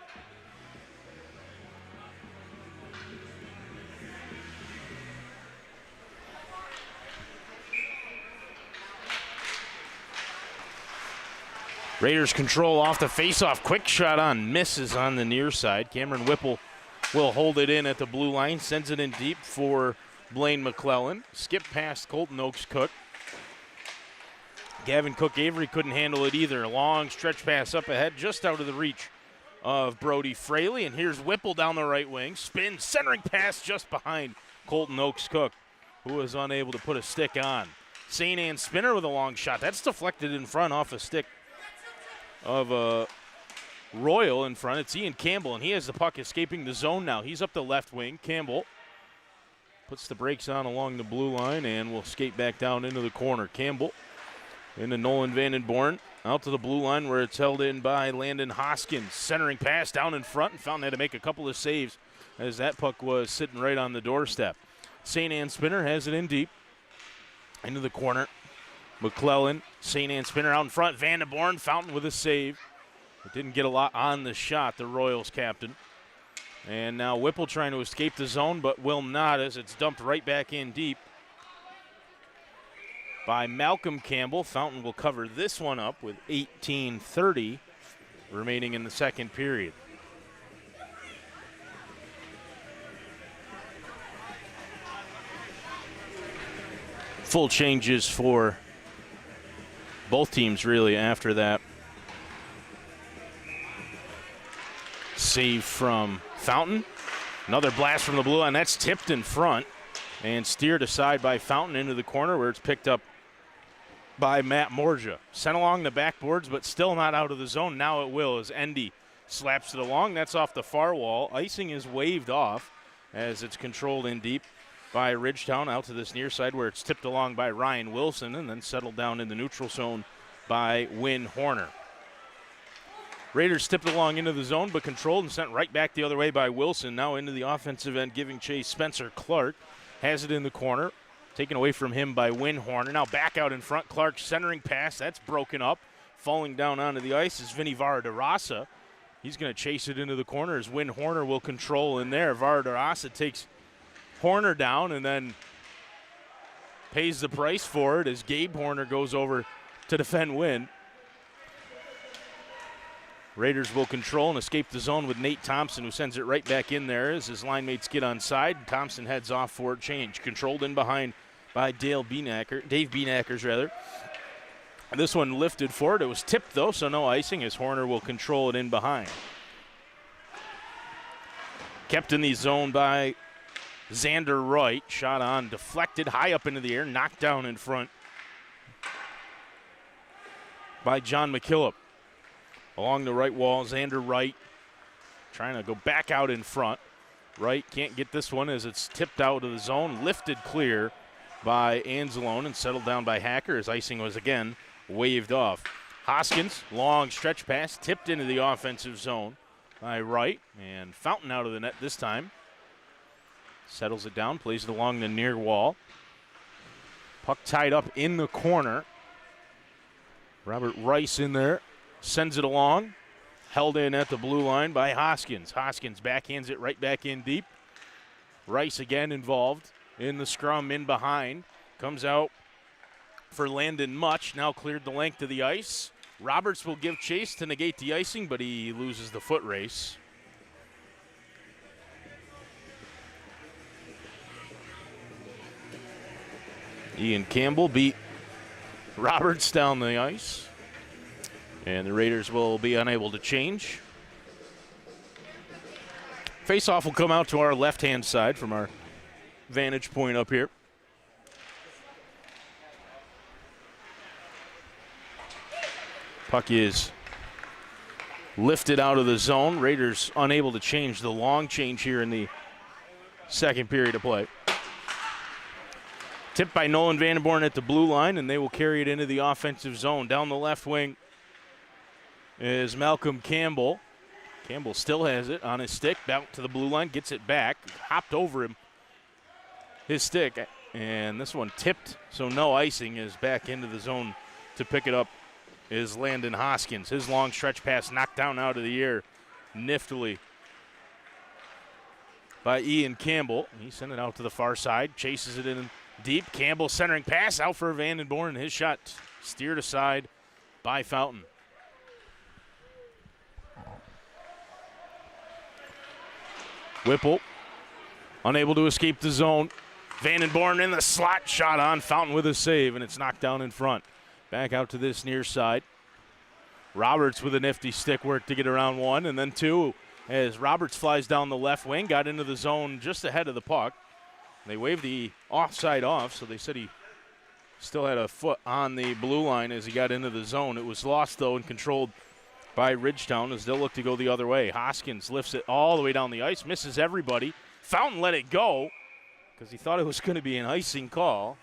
Raiders control off the faceoff. Quick shot on, misses on the near side. Cameron Whipple will hold it in at the blue line, sends it in deep for Blaine McClellan. Skip past Colton Oaks Cook. Gavin Cook Avery couldn't handle it either. Long stretch pass up ahead, just out of the reach of Brody Fraley. And here's Whipple down the right wing. Spin, centering pass just behind Colton Oaks Cook, who was unable to put a stick on. St. Anne Spinner with a long shot. That's deflected in front off a stick of a Royal in front. It's Ian Campbell, and he has the puck escaping the zone now. He's up the left wing. Campbell puts the brakes on along the blue line and will skate back down into the corner. Campbell into Nolan Vandenborn, out to the blue line where it's held in by Landon Hoskins. Centering pass down in front, and Fountain had to make a couple of saves as that puck was sitting right on the doorstep. St. Anne Spinner has it in deep into the corner. McClellan, St. Anne Spinner out in front. Vandenborn, Fountain with a save. It didn't get a lot on the shot, the Royals captain. And now Whipple trying to escape the zone, but will not, as it's dumped right back in deep by Malcolm Campbell. Fountain will cover this one up with 18:30 remaining in the second period. Full changes for both teams really after that save from Fountain. Another blast from the blue line. That's tipped in front and steered aside by Fountain into the corner where it's picked up by Matt Morja. Sent along the backboards, but still not out of the zone. Now it will as Endy slaps it along. That's off the far wall. Icing is waved off as it's controlled in deep by Ridgetown out to this near side where it's tipped along by Ryan Wilson and then settled down in the neutral zone by Wynn Horner. Raiders tipped along into the zone but controlled and sent right back the other way by Wilson. Now into the offensive end, giving chase. Spencer Clark has it in the corner. Taken away from him by Wynn Horner. Now back out in front. Clark centering pass. That's broken up. Falling down onto the ice is Vinny Varadarasa. He's going to chase it into the corner as Wynn Horner will control in there. Varadarasa takes Horner down and then pays the price for it as Gabe Horner goes over to defend Wynn. Raiders will control and escape the zone with Nate Thompson, who sends it right back in there as his line mates get on side. Thompson heads off for a change. Controlled in behind by Dave Beenackers. This one lifted forward. It was tipped, though, so no icing as Horner will control it in behind. Kept in the zone by Xander Wright. Shot on, deflected high up into the air, knocked down in front by John McKillop. Along the right wall, Xander Wright trying to go back out in front. Wright can't get this one as it's tipped out of the zone, lifted clear by Anzalone and settled down by Hacker as icing was again waved off. Hoskins, long stretch pass, tipped into the offensive zone by Wright, and Fountain out of the net this time. Settles it down, plays it along the near wall. Puck tied up in the corner. Robert Rice in there. Sends it along. Held in at the blue line by Hoskins. Hoskins backhands it right back in deep. Rice again involved in the scrum in behind. Comes out for Landon Much. Now cleared the length of the ice. Roberts will give chase to negate the icing, but he loses the foot race. Ian Campbell beat Roberts down the ice. And the Raiders will be unable to change. Face-off will come out to our left-hand side from our vantage point up here. Puck is lifted out of the zone. Raiders unable to change the long change here in the second period of play. Tipped by Nolan Vandenborn at the blue line, and they will carry it into the offensive zone. Down the left wing is Malcolm Campbell. Campbell still has it on his stick, out to the blue line, gets it back, hopped over him, his stick, and this one tipped, so no icing, is back into the zone to pick it up is Landon Hoskins. His long stretch pass knocked down out of the air niftily by Ian Campbell. He sent it out to the far side, chases it in deep. Campbell centering pass out for Vandenborn, and his shot steered aside by Fountain. Whipple unable to escape the zone. Vandenborn in the slot, shot on Fountain with a save, and it's knocked down in front. Back out to this near side. Roberts with a nifty stick work to get around one, and then two as Roberts flies down the left wing, got into the zone just ahead of the puck. They waved the offside off, so they said he still had a foot on the blue line as he got into the zone. It was lost, though, and controlled by Ridgetown as they'll look to go the other way. Hoskins lifts it all the way down the ice, misses everybody. Fountain let it go because he thought it was going to be an icing call.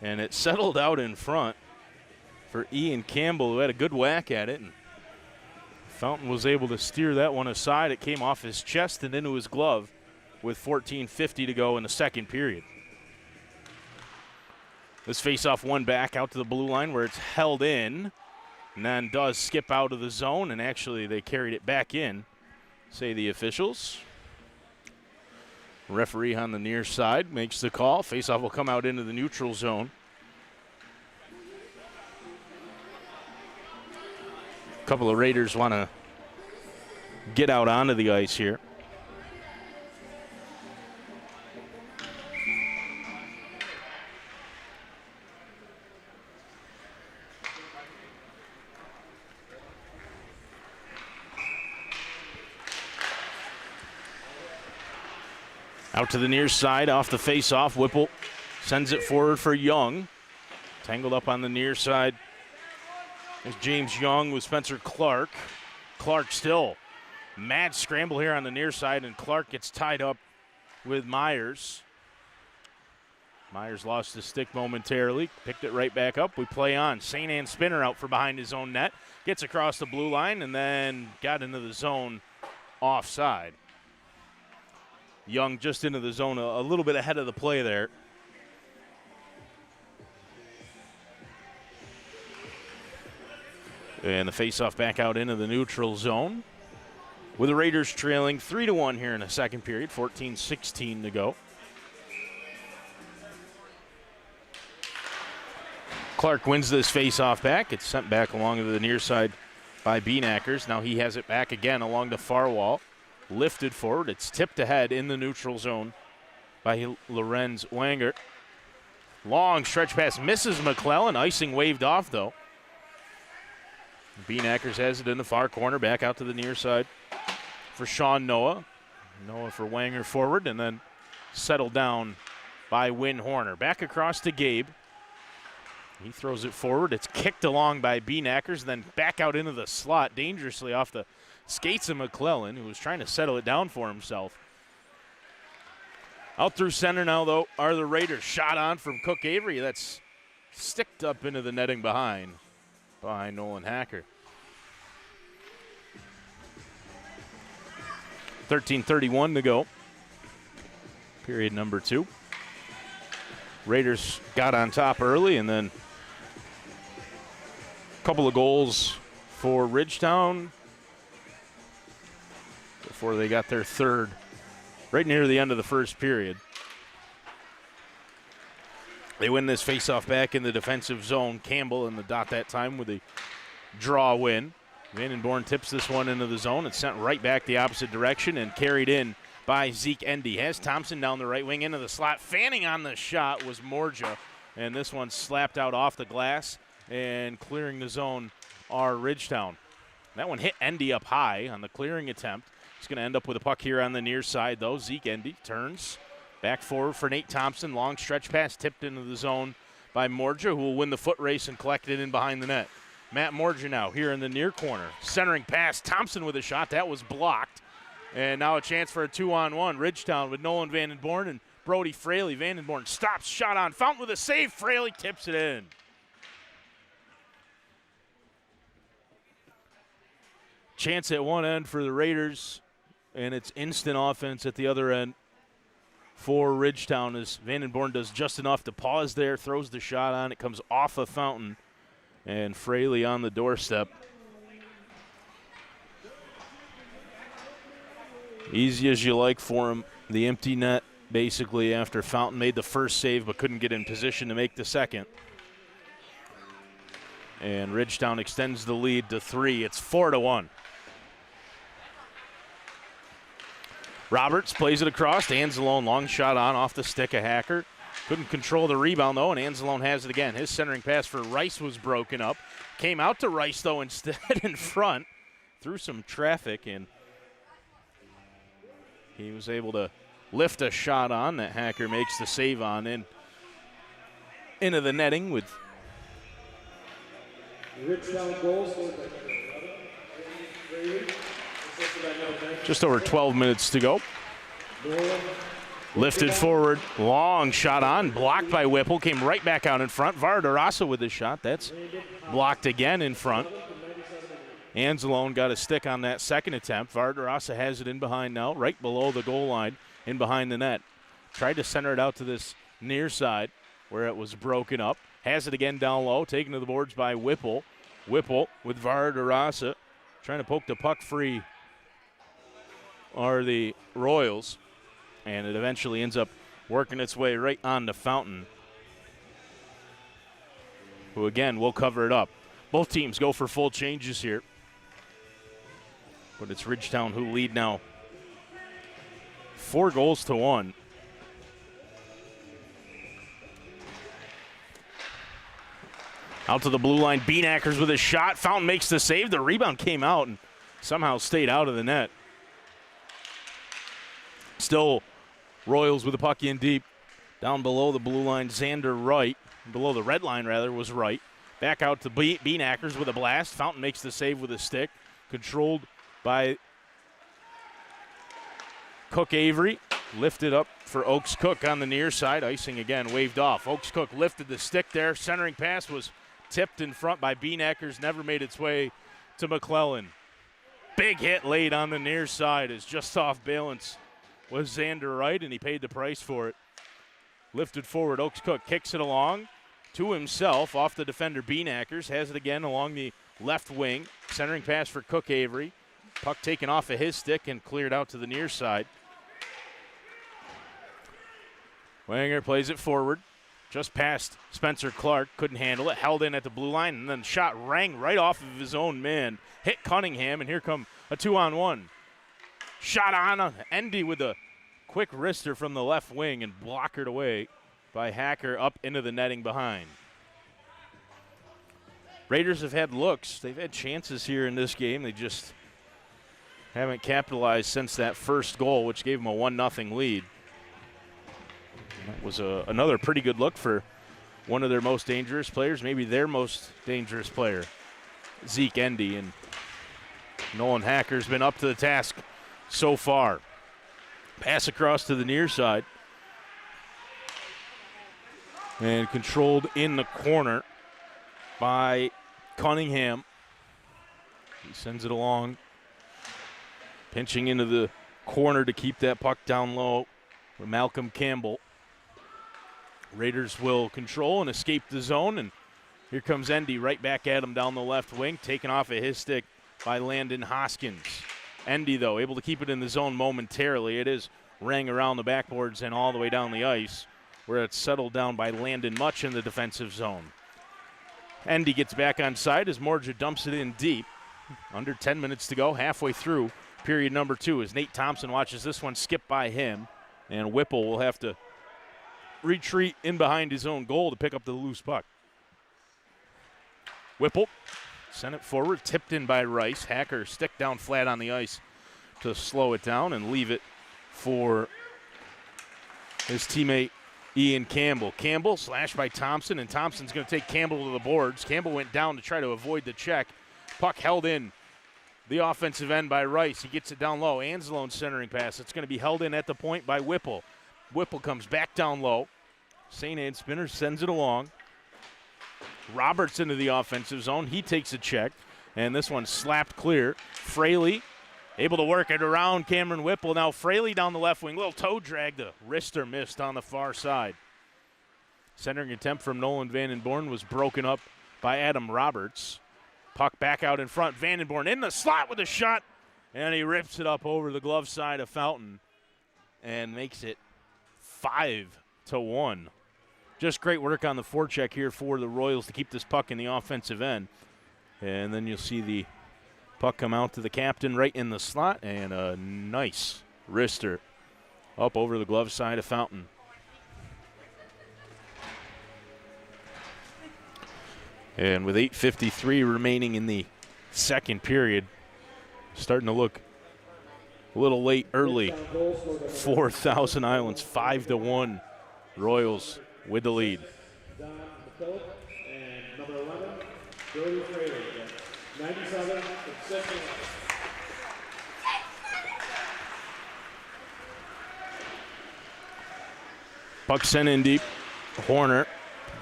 And it settled out in front for Ian Campbell, who had a good whack at it. And Fountain was able to steer that one aside. It came off his chest and into his glove with 14:50 to go in the second period. This faceoff one back out to the blue line where it's held in and then does skip out of the zone, and actually they carried it back in, say the officials. Referee on the near side makes the call. Faceoff will come out into the neutral zone. A couple of Raiders want to get out onto the ice here. Out to the near side off the face-off. Whipple sends it forward for Young. Tangled up on the near side is James Young with Spencer Clark. Clark still mad scramble here on the near side, and Clark gets tied up with Myers. Myers lost his stick momentarily, picked it right back up. We play on. St. Anne spinner out for behind his own net. Gets across the blue line and then got into the zone offside. Young just into the zone a little bit ahead of the play there. And the faceoff back out into the neutral zone. With the Raiders trailing 3-1 here in the second period, 14:16 to go. Clark wins this faceoff back. It's sent back along to the near side by Beanackers. Now he has it back again along the far wall. Lifted forward. It's tipped ahead in the neutral zone by Lorenz Wanger. Long stretch pass misses McClellan. Icing waved off, though. Beanackers has it in the far corner. Back out to the near side for Sean Noah. Noah for Wanger forward, and then settled down by Win Horner. Back across to Gabe. He throws it forward. It's kicked along by Beanackers, then back out into the slot dangerously off the skates of McClellan, who was trying to settle it down for himself. Out through center now, though, are the Raiders. Shot on from Cook Avery. That's sticked up into the netting behind Nolan Hacker. 13:31 to go. Period number 2. Raiders got on top early, and then a couple of goals for Ridgetown before they got their third right near the end of the first period. They win this faceoff back in the defensive zone. Campbell in the dot that time with a draw win. Vandenborn tips this one into the zone. It's sent right back the opposite direction and carried in by Zeke Endy. Has Thompson down the right wing into the slot. Fanning on the shot was Morja, and this one slapped out off the glass and clearing the zone are Ridgetown. That one hit Endy up high on the clearing attempt. He's going to end up with a puck here on the near side, though. Zeke Endy turns back forward for Nate Thompson. Long stretch pass tipped into the zone by Morja, who will win the foot race and collect it in behind the net. Matt Morja now here in the near corner. Centering pass. Thompson with a shot. That was blocked. And now a chance for a 2-on-1. Ridgetown with Nolan Vandenborn and Brody Fraley. Vandenborn stops, shot on Fountain with a save. Fraley tips it in. Chance at one end for the Raiders, and it's instant offense at the other end for Ridgetown as Vandenborn does just enough to pause there, throws the shot on. It comes off of Fountain, and Fraley on the doorstep. Easy as you like for him. The empty net, basically, after Fountain made the first save but couldn't get in position to make the second. And Ridgetown extends the lead to 3. It's 4-1. Roberts plays it across to Anzalone. Long shot on off the stick of Hacker. Couldn't control the rebound, though, and Anzalone has it again. His centering pass for Rice was broken up. Came out to Rice, though, instead in front. Through some traffic, and he was able to lift a shot on that Hacker makes the save on into the netting with just over 12 minutes to go. Lifted forward, long shot on, blocked by Whipple, came right back out in front. Vardarasa with the shot, that's blocked again in front. Anzalone got a stick on that second attempt. Vardarasa has it in behind now, right below the goal line, in behind the net. Tried to center it out to this near side where it was broken up. Has it again down low, taken to the boards by Whipple. Whipple with Vardarasa trying to poke the puck free are the Royals. And it eventually ends up working its way right on the Fountain, who again will cover it up. Both teams go for full changes here. But it's Ridgetown who lead now 4-1. Out to the blue line, Beanackers with a shot. Fountain makes the save. The rebound came out and somehow stayed out of the net. Still Royals with the puck in deep. Down below the blue line, Xander Wright. Below the red line, rather, was Wright. Back out to Beanackers with a blast. Fountain makes the save with a stick. Controlled by Cook Avery. Lifted up for Oaks Cook on the near side. Icing again, waved off. Oaks Cook lifted the stick there. Centering pass was tipped in front by Beanackers. Never made its way to McClellan. Big hit late on the near side is just off balance was Xander Wright, and he paid the price for it. Lifted forward, Oaks Cook kicks it along to himself off the defender Beanackers. Has it again along the left wing. Centering pass for Cook Avery. Puck taken off of his stick and cleared out to the near side. Wanger plays it forward. Just past Spencer Clark. Couldn't handle it. Held in at the blue line, and then shot rang right off of his own man. Hit Cunningham, and here come a 2-on-1. Shot on Endy with a quick wrister from the left wing and blockered away by Hacker up into the netting behind. Raiders have had looks. They've had chances here in this game. They just haven't capitalized since that first goal, which gave them a 1-0 lead. And that was another pretty good look for one of their most dangerous players, maybe their most dangerous player, Zeke Endy. And Nolan Hacker's been up to the task so far. Pass across to the near side. And controlled in the corner by Cunningham. He sends it along. Pinching into the corner to keep that puck down low with Malcolm Campbell. Raiders will control and escape the zone. And here comes Endy right back at him down the left wing. Taken off of his stick by Landon Hoskins. Endy, though, able to keep it in the zone momentarily. It is rang around the backboards and all the way down the ice, where it's settled down by Landon Much in the defensive zone. Endy gets back on side as Morja dumps it in deep. Under 10 minutes to go, halfway through period number 2, as Nate Thompson watches this one skip by him, and Whipple will have to retreat in behind his own goal to pick up the loose puck. Whipple sent it forward, tipped in by Rice. Hacker stick down flat on the ice to slow it down and leave it for his teammate Ian Campbell. Campbell slashed by Thompson, and Thompson's going to take Campbell to the boards. Campbell went down to try to avoid the check. Puck held in the offensive end by Rice. He gets it down low. Anzalone's centering pass. It's going to be held in at the point by Whipple. Whipple comes back down low. St. Anne Spinner sends it along. Roberts into the offensive zone. He takes a check, and this one slapped clear. Fraley able to work it around Cameron Whipple. Now Fraley down the left wing. Little toe drag. The wrister missed on the far side. Centering attempt from Nolan Vandenborn was broken up by Adam Roberts. Puck back out in front. Vandenborn in the slot with a shot, and he rips it up over the glove side of Fountain and makes it 5-1. Just great work on the forecheck here for the Royals to keep this puck in the offensive end. And then you'll see the puck come out to the captain right in the slot, and a nice wrister up over the glove side of Fountain. And with 8:53 remaining in the second period, starting to look a little late early for Thousand Islands. 5-1 Royals with the lead. Don McKillop and number 11, Brody Fraley. 97 consistent. Puck sent in deep. Horner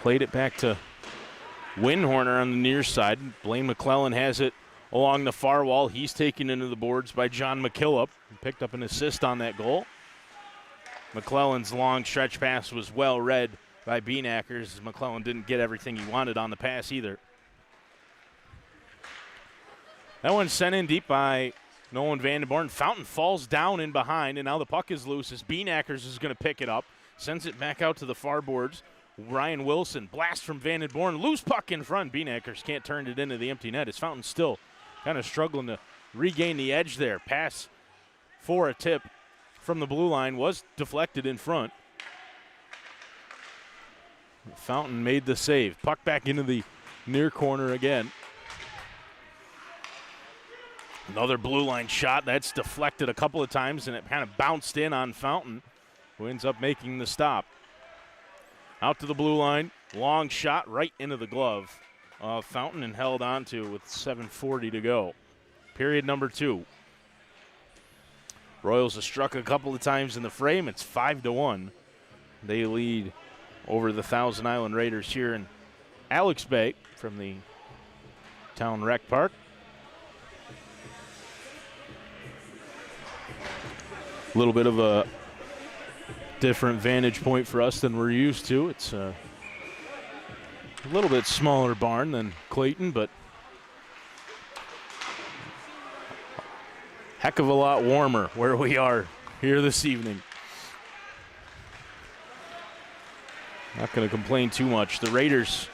played it back to Win Horner on the near side. Blaine McClellan has it along the far wall. He's taken into the boards by John McKillop. He picked up an assist on that goal. McClellan's long stretch pass was well read by Beanackers. McClellan didn't get everything he wanted on the pass either. That one's sent in deep by Nolan Vandenborn. Fountain falls down in behind, and now the puck is loose as Beanackers is going to pick it up. Sends it back out to the far boards. Ryan Wilson, blast from Vandenborn. Loose puck in front. Beanackers can't turn it into the empty net. As Fountain still kind of struggling to regain the edge there. Pass for a tip from the blue line was deflected in front. Fountain made the save. Puck back into the near corner again. Another blue line shot. That's deflected a couple of times, and it kind of bounced in on Fountain, who ends up making the stop. Out to the blue line. Long shot right into the glove of Fountain and held on to with 7:40 to go. Period number 2. Royals have struck a couple of times in the frame. It's 5-1. They lead over the Thousand Island Raiders here in Alex Bay from the Town Rec Park. A little bit of a different vantage point for us than we're used to. It's a little bit smaller barn than Clayton, but heck of a lot warmer where we are here this evening. Not going to complain too much. The Raiders,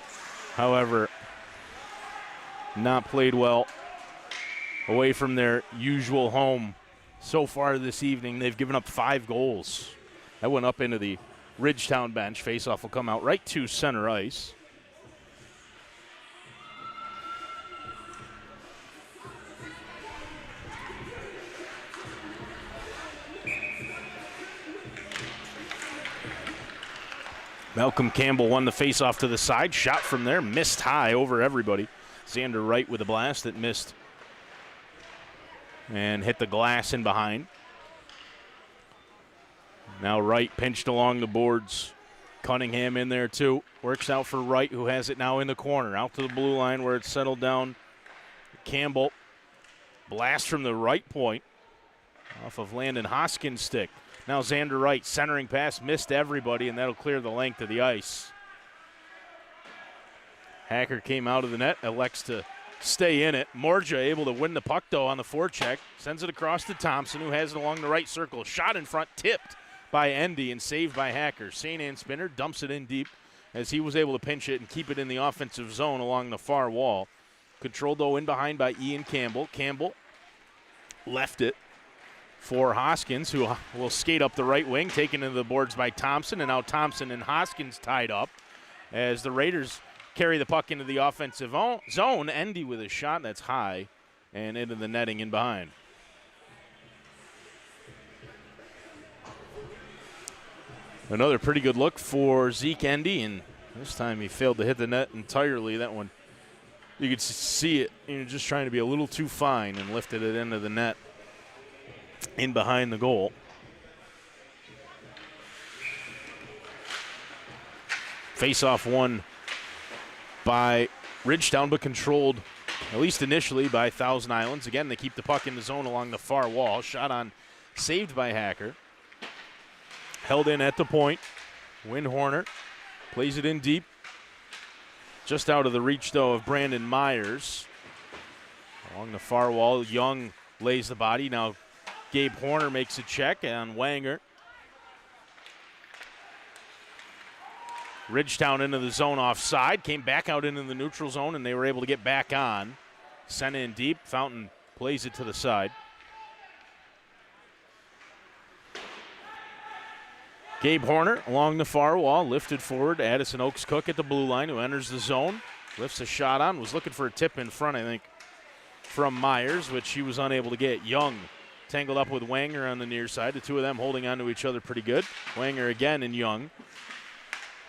however, not played well away from their usual home so far this evening. They've given up 5 goals. That went up into the Ridgetown bench. Faceoff will come out right to center ice. Malcolm Campbell won the faceoff to the side. Shot from there, missed high over everybody. Xander Wright with a blast that missed and hit the glass in behind. Now Wright pinched along the boards. Cunningham in there too. Works out for Wright, who has it now in the corner. Out to the blue line where it's settled down. Campbell. Blast from the right point off of Landon Hoskins' stick. Now Xander Wright, centering pass, missed everybody, and that'll clear the length of the ice. Hacker came out of the net, elects to stay in it. Morja able to win the puck, though, on the forecheck. Sends it across to Thompson, who has it along the right circle. Shot in front, tipped by Endy and saved by Hacker. St. Anne Spinner dumps it in deep as he was able to pinch it and keep it in the offensive zone along the far wall. Controlled, though, in behind by Ian Campbell. Campbell left it for Hoskins, who will skate up the right wing, taken into the boards by Thompson, and now Thompson and Hoskins tied up as the Raiders carry the puck into the offensive zone. Endy with a shot that's high and into the netting in behind. Another pretty good look for Zeke Endy, and this time he failed to hit the net entirely. That one, you could see it, just trying to be a little too fine and lifted it into the net in behind the goal. Face-off won by Ridgetown, but controlled, at least initially, by Thousand Islands. Again, they keep the puck in the zone along the far wall. Shot on, saved by Hacker. Held in at the point. Windhorner plays it in deep. Just out of the reach, though, of Brandon Myers. Along the far wall, Young lays the body. Now Gabe Horner makes a check on Wanger. Ridgetown into the zone offside, came back out into the neutral zone, and they were able to get back on. Sent in deep. Fountain plays it to the side. Gabe Horner along the far wall, lifted forward. Addison Oaks Cook at the blue line, who enters the zone. Lifts a shot on, was looking for a tip in front, I think, from Myers, which he was unable to get. Young tangled up with Wanger on the near side. The two of them holding on to each other pretty good. Wanger again and Young.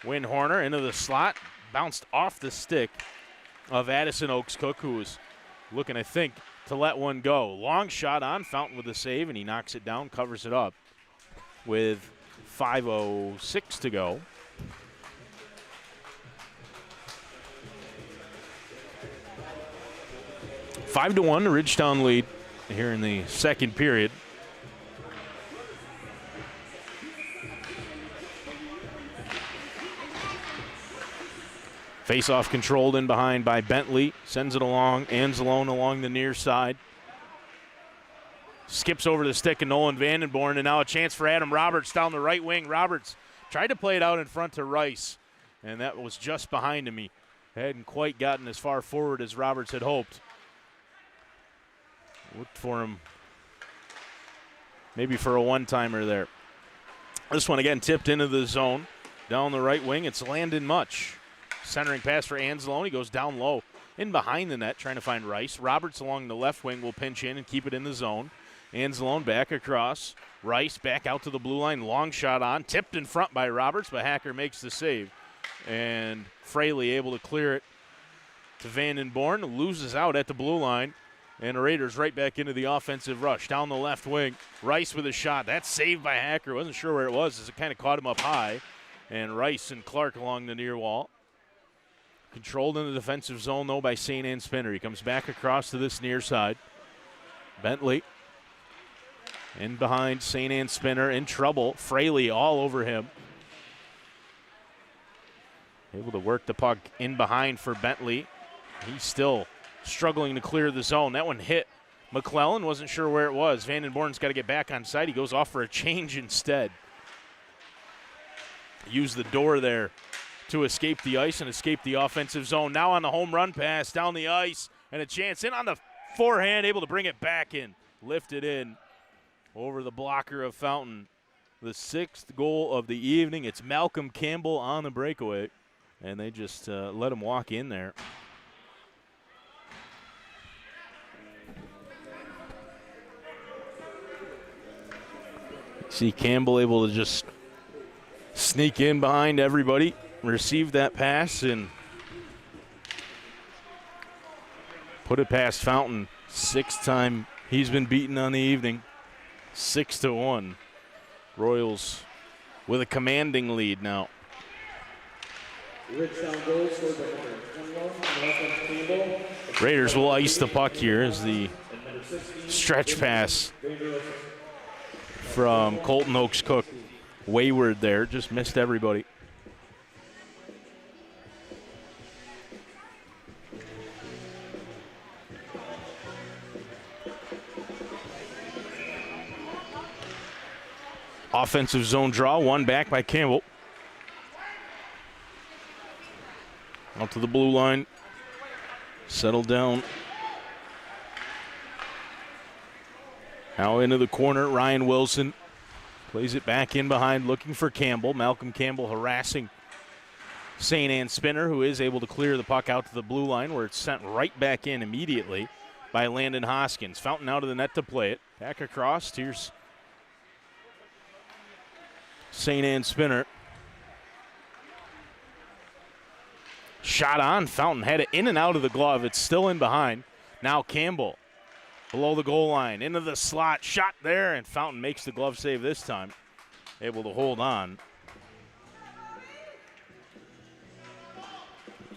Windhorner into the slot, bounced off the stick of Addison Oaks Cook, who was looking, I think, to let one go. Long shot on, Fountain with a save, and he knocks it down, covers it up with 5:06 to go. Five to 1, Ridgetown lead here in the second period. Face-off controlled in behind by Bentley. Sends it along. Anzalone along the near side. Skips over the stick of Nolan Vandenborn, and now a chance for Adam Roberts down the right wing. Roberts tried to play it out in front to Rice, and that was just behind him. He hadn't quite gotten as far forward as Roberts had hoped. Looked for him maybe for a one-timer there. This one again tipped into the zone. Down the right wing, it's Landon Much. Centering pass for Anzalone. He goes down low in behind the net trying to find Rice. Roberts along the left wing will pinch in and keep it in the zone. Anzalone back across. Rice back out to the blue line. Long shot on. Tipped in front by Roberts, but Hacker makes the save. And Fraley able to clear it to Vandenborn. Loses out at the blue line. And the Raiders right back into the offensive rush. Down the left wing. Rice with a shot. That's saved by Hacker. Wasn't sure where it was as it kind of caught him up high. And Rice and Clark along the near wall. Controlled in the defensive zone, though, by St. Anne Spinner. He comes back across to this near side. Bentley in behind St. Anne Spinner, in trouble. Fraley all over him. Able to work the puck in behind for Bentley. He's still struggling to clear the zone. That one hit McClellan. Wasn't sure where it was. Vandenborn's got to get back on site. He goes off for a change instead. Use the door there to escape the ice and escape the offensive zone. Now on the home run pass down the ice, and a chance in on the forehand, able to bring it back in. Lifted in over the blocker of Fountain. The sixth goal of the evening. It's Malcolm Campbell on the breakaway, and they just let him walk in there. See Campbell able to just sneak in behind everybody. Received that pass and put it past Fountain. Sixth time he's been beaten on the evening. 6-1. Royals with a commanding lead now. Raiders will ice the puck here as the stretch pass from Colton Oaks Cook. Wayward there, just missed everybody. Offensive zone draw, one back by Campbell. Out to the blue line. Settled down. Now into the corner, Ryan Wilson plays it back in behind, looking for Campbell. Malcolm Campbell harassing St. Anne Spinner, who is able to clear the puck out to the blue line, where it's sent right back in immediately by Landon Hoskins. Fountain out of the net to play it. Back across, here's St. Anne Spinner. Shot on, Fountain had it in and out of the glove. It's still in behind. Now Campbell below the goal line, into the slot, shot there, and Fountain makes the glove save this time. Able to hold on.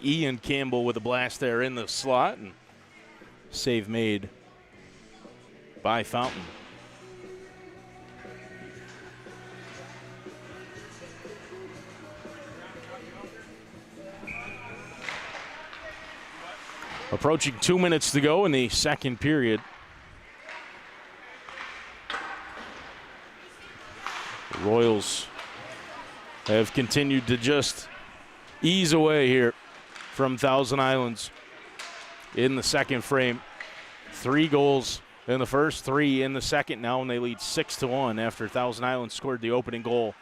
Ian Campbell with a blast there in the slot, and save made by Fountain. Approaching 2 minutes to go in the second period. The Royals have continued to just ease away here from Thousand Islands in the second frame. 3 goals in the first, 3 in the second now, and they lead 6-1 after Thousand Islands scored the opening goal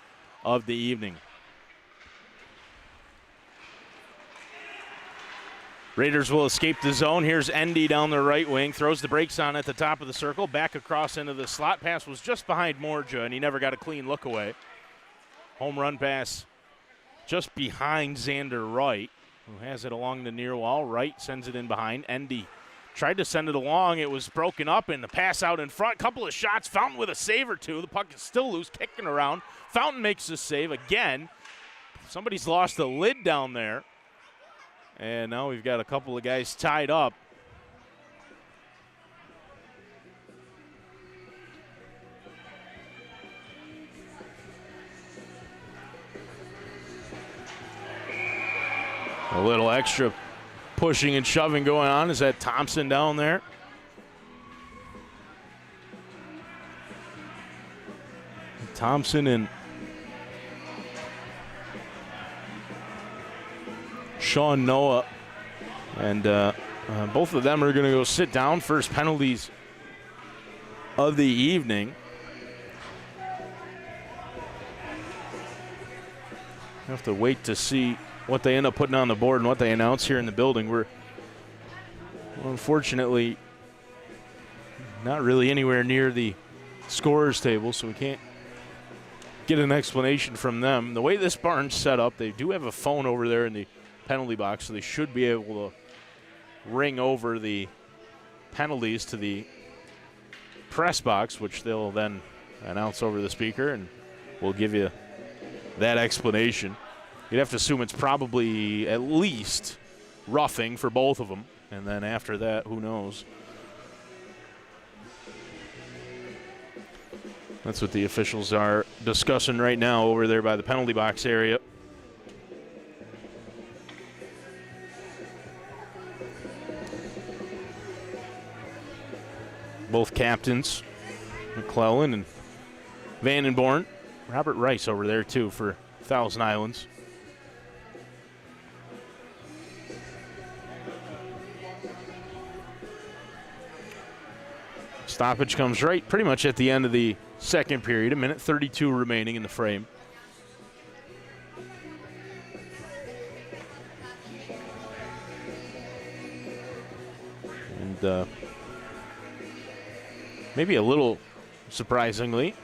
of the evening. Raiders will escape the zone. Here's Endy down the right wing, throws the brakes on at the top of the circle, back across into the slot. Pass was just behind Morja, and he never got a clean look away. Home run pass just behind Xander Wright, who has it along the near wall. Wright sends it in behind. Endy tried to send it along. It was broken up, and the pass out in front. Couple of shots. Fountain with a save or two. The puck is still loose, kicking around. Fountain makes the save again. Somebody's lost the lid down there. And now we've got a couple of guys tied up. A little extra pushing and shoving going on. Is that Thompson down there? Thompson and Sean Noah, and both of them are going to go sit down. First penalties of the evening. Have to wait to see what they end up putting on the board and what they announce here in the building. We're unfortunately not really anywhere near the scorer's table, so we can't get an explanation from them. The way this barn's set up, they do have a phone over there in the penalty box, so they should be able to ring over the penalties to the press box, which they'll then announce over the speaker, and we'll give you that explanation. You'd have to assume it's probably at least roughing for both of them, and then after that, who knows? That's what the officials are discussing right now over there by the penalty box area. Both captains, McClellan and Vandenborn. Robert Rice over there, too, for Thousand Islands. Stoppage comes right pretty much at the end of the second period, 1:32 remaining in the frame. And maybe a little surprisingly,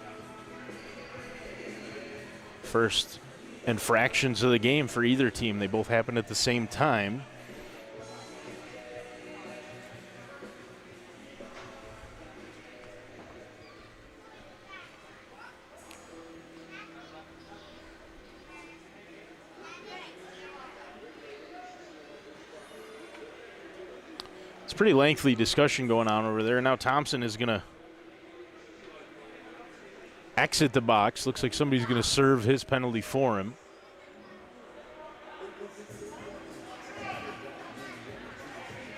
first infractions of the game for either team. They both happened at the same time. It's a pretty lengthy discussion going on over there. Now Thompson is going to exit the box. Looks like somebody's going to serve his penalty for him.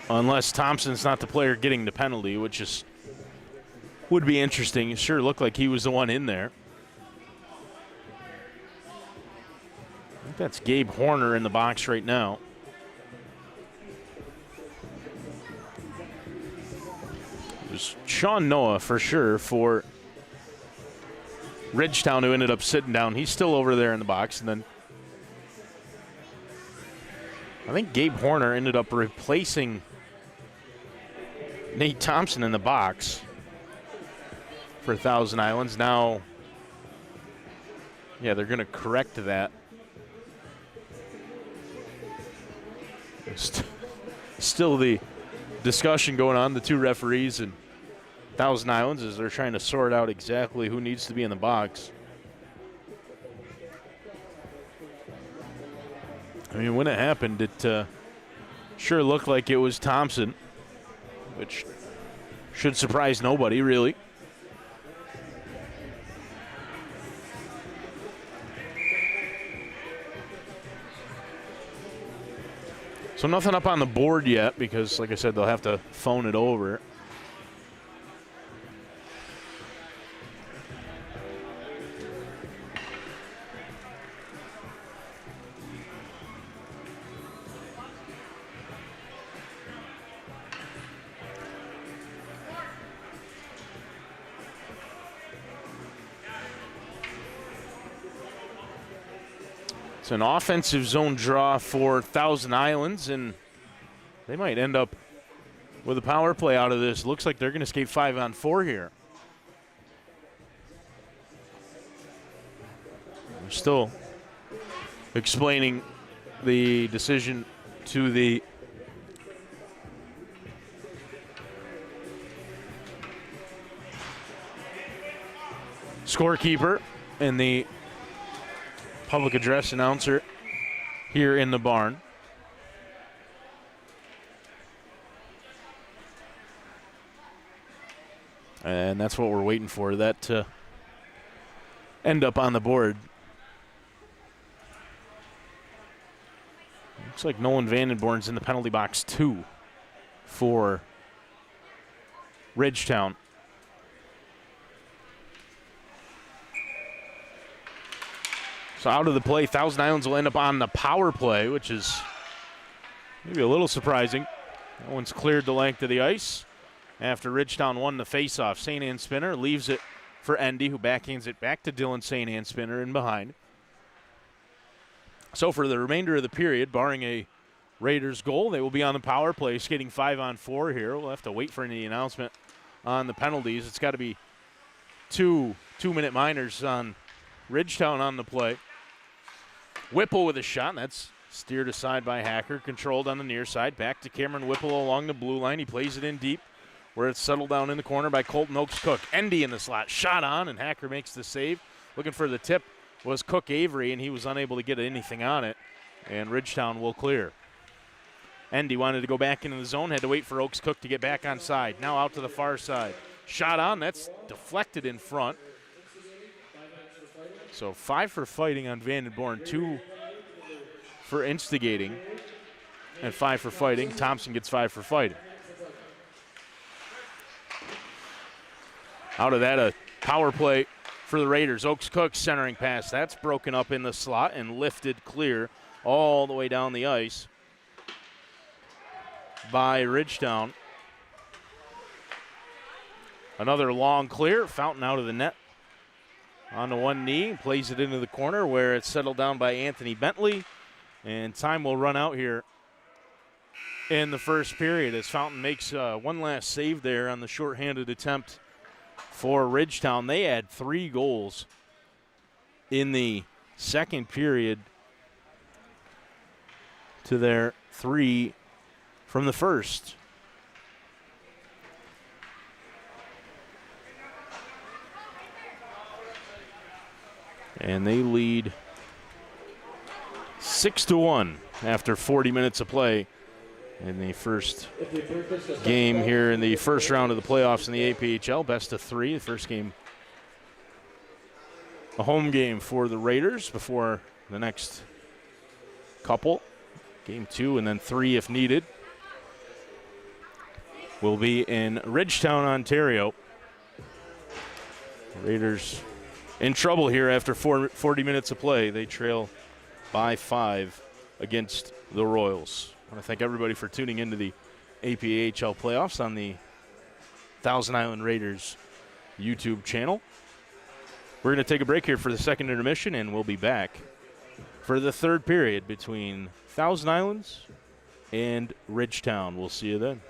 Unless Thompson's not the player getting the penalty, which is would be interesting. It sure looked like he was the one in there. I think that's Gabe Horner in the box right now. It was Sean Noah for sure for Ridgetown, who ended up sitting down. He's still over there in the box. And then I think Gabe Horner ended up replacing Nate Thompson in the box for Thousand Islands. Now, yeah, they're going to correct that. Still the discussion going on, the two referees and Thousand Islands, as they're trying to sort out exactly who needs to be in the box. I mean, when it happened, it Sure looked like it was Thompson, which should surprise nobody, really. So nothing up on the board yet because, like I said, they'll have to phone it over. It's an offensive zone draw for Thousand Islands, and they might end up with a power play out of this. Looks like they're going to skate 5-on-4 here. We're still explaining the decision to the scorekeeper and the public address announcer here in the barn. And that's what we're waiting for, that to end up on the board. Looks like Nolan Vandenborn's in the penalty box 2 for Ridgetown. So out of the play, Thousand Islands will end up on the power play, which is maybe a little surprising. That one's cleared the length of the ice after Ridgetown won the faceoff. St. Anne Spinner leaves it for Endy, who backhands it back to Dylan St. Anne Spinner in behind. So for the remainder of the period, barring a Raiders goal, they will be on the power play, skating 5-on-4 here. We'll have to wait for any announcement on the penalties. It's got to be two 2-minute minors on Ridgetown on the play. Whipple with a shot. That's steered aside by Hacker. Controlled on the near side. Back to Cameron Whipple along the blue line. He plays it in deep where it's settled down in the corner by Colton Oaks Cook. Endy in the slot. Shot on, and Hacker makes the save. Looking for the tip was Cook Avery, and he was unable to get anything on it. And Ridgetown will clear. Endy wanted to go back into the zone. Had to wait for Oaks Cook to get back on side. Now out to the far side. Shot on. That's deflected in front. So 5 for fighting on Vandenborn, 2 for instigating, and 5 for fighting. Thompson gets 5 for fighting. Out of that, a power play for the Raiders. Oaks Cook centering pass. That's broken up in the slot and lifted clear all the way down the ice by Ridgetown. Another long clear. Fountain out of the net. On the one knee, plays it into the corner where it's settled down by Anthony Bentley. And time will run out here in the first period as Fountain makes one last save there on the shorthanded attempt for Ridgetown. They had 3 goals in the second period to their 3 from the first. And they lead 6-1 after 40 minutes of play in the first game here in the first round of the playoffs in the APHL. Best of 3. The first game, a home game for the Raiders before the next couple. Game 2 and then 3 if needed will be in Ridgetown, Ontario. Raiders in trouble here after 40 minutes of play. They trail by 5 against the Royals. I want to thank everybody for tuning into the APHL playoffs on the Thousand Island Raiders YouTube channel. We're going to take a break here for the second intermission, and we'll be back for the third period between Thousand Islands and Ridgetown. We'll see you then.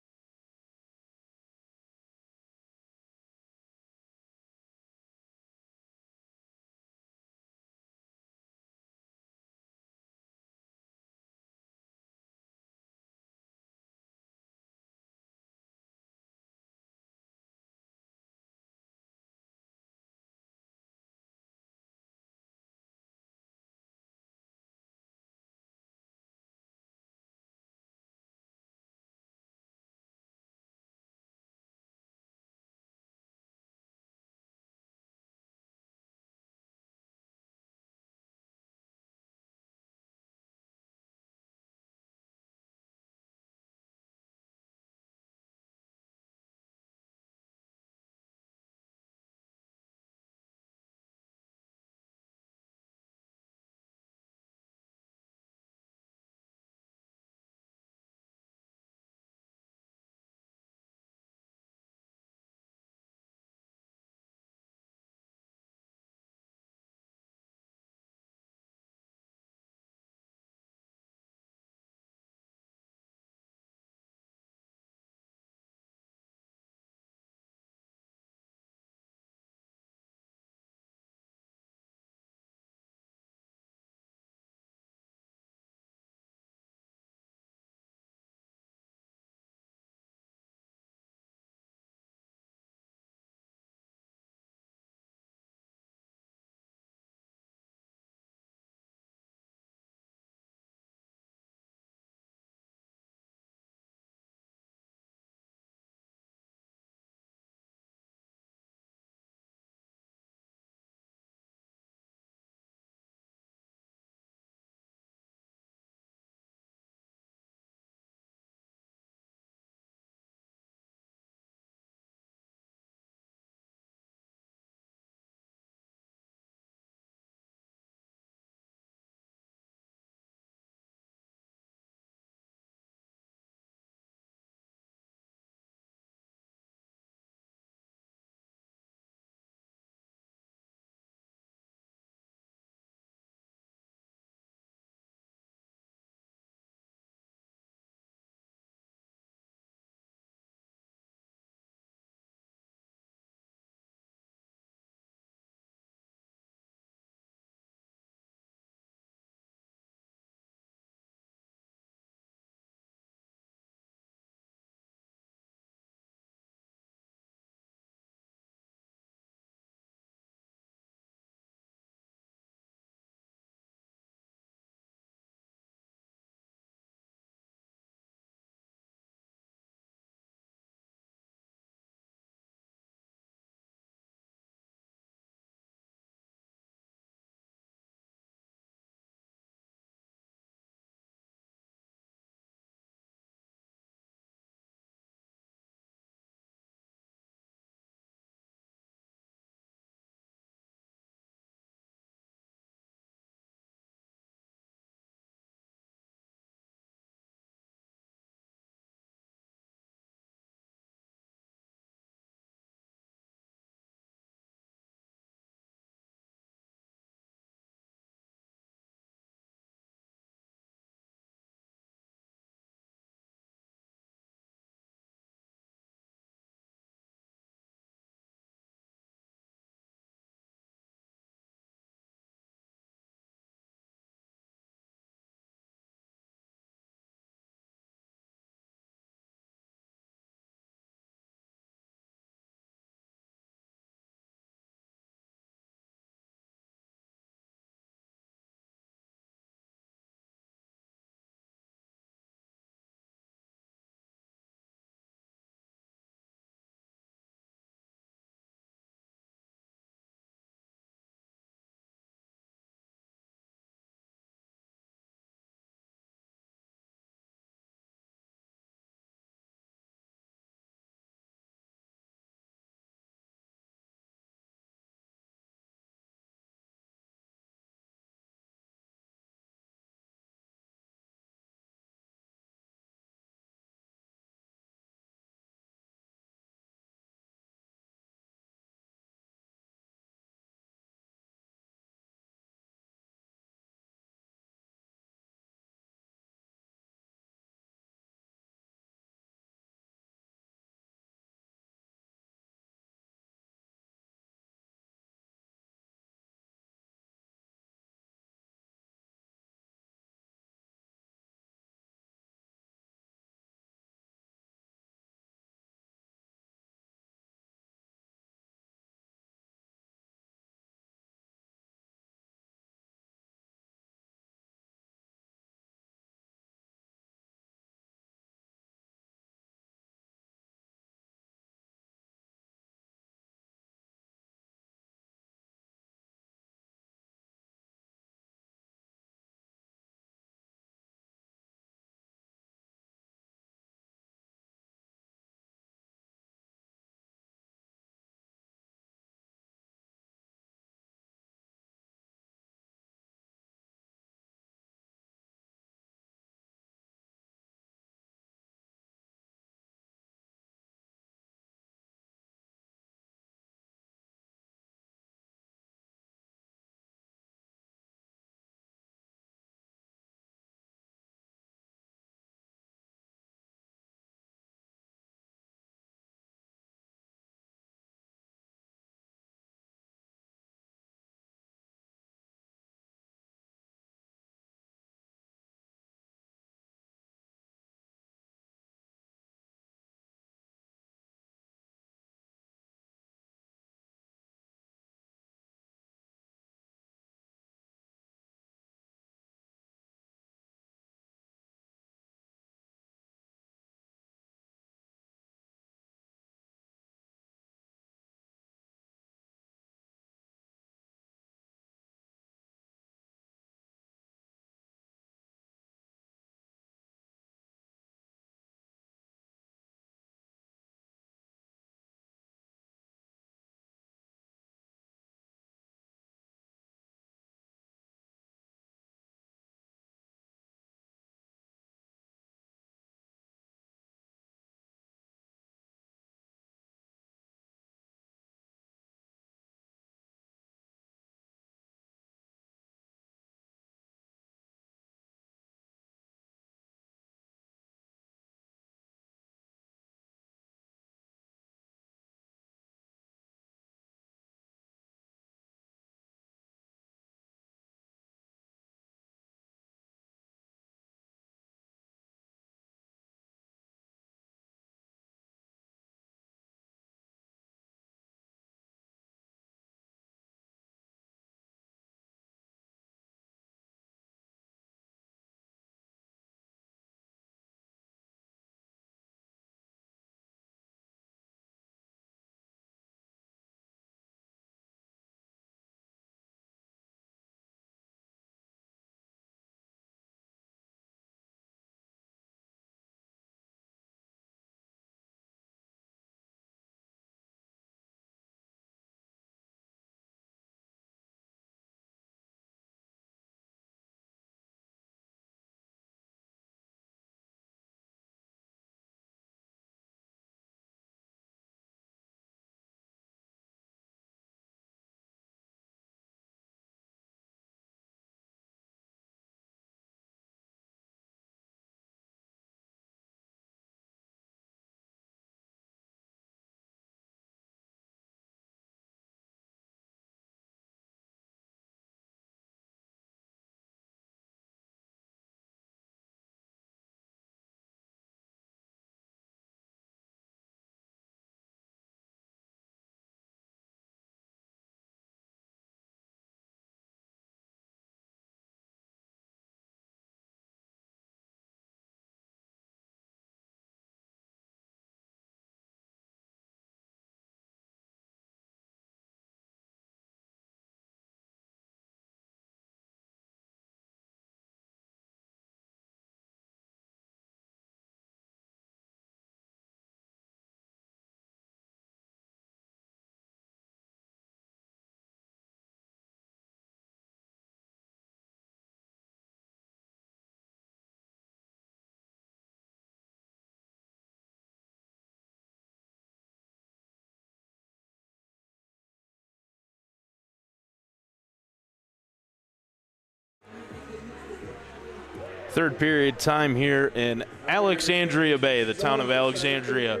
Third period time here in Alexandria Bay, the town of Alexandria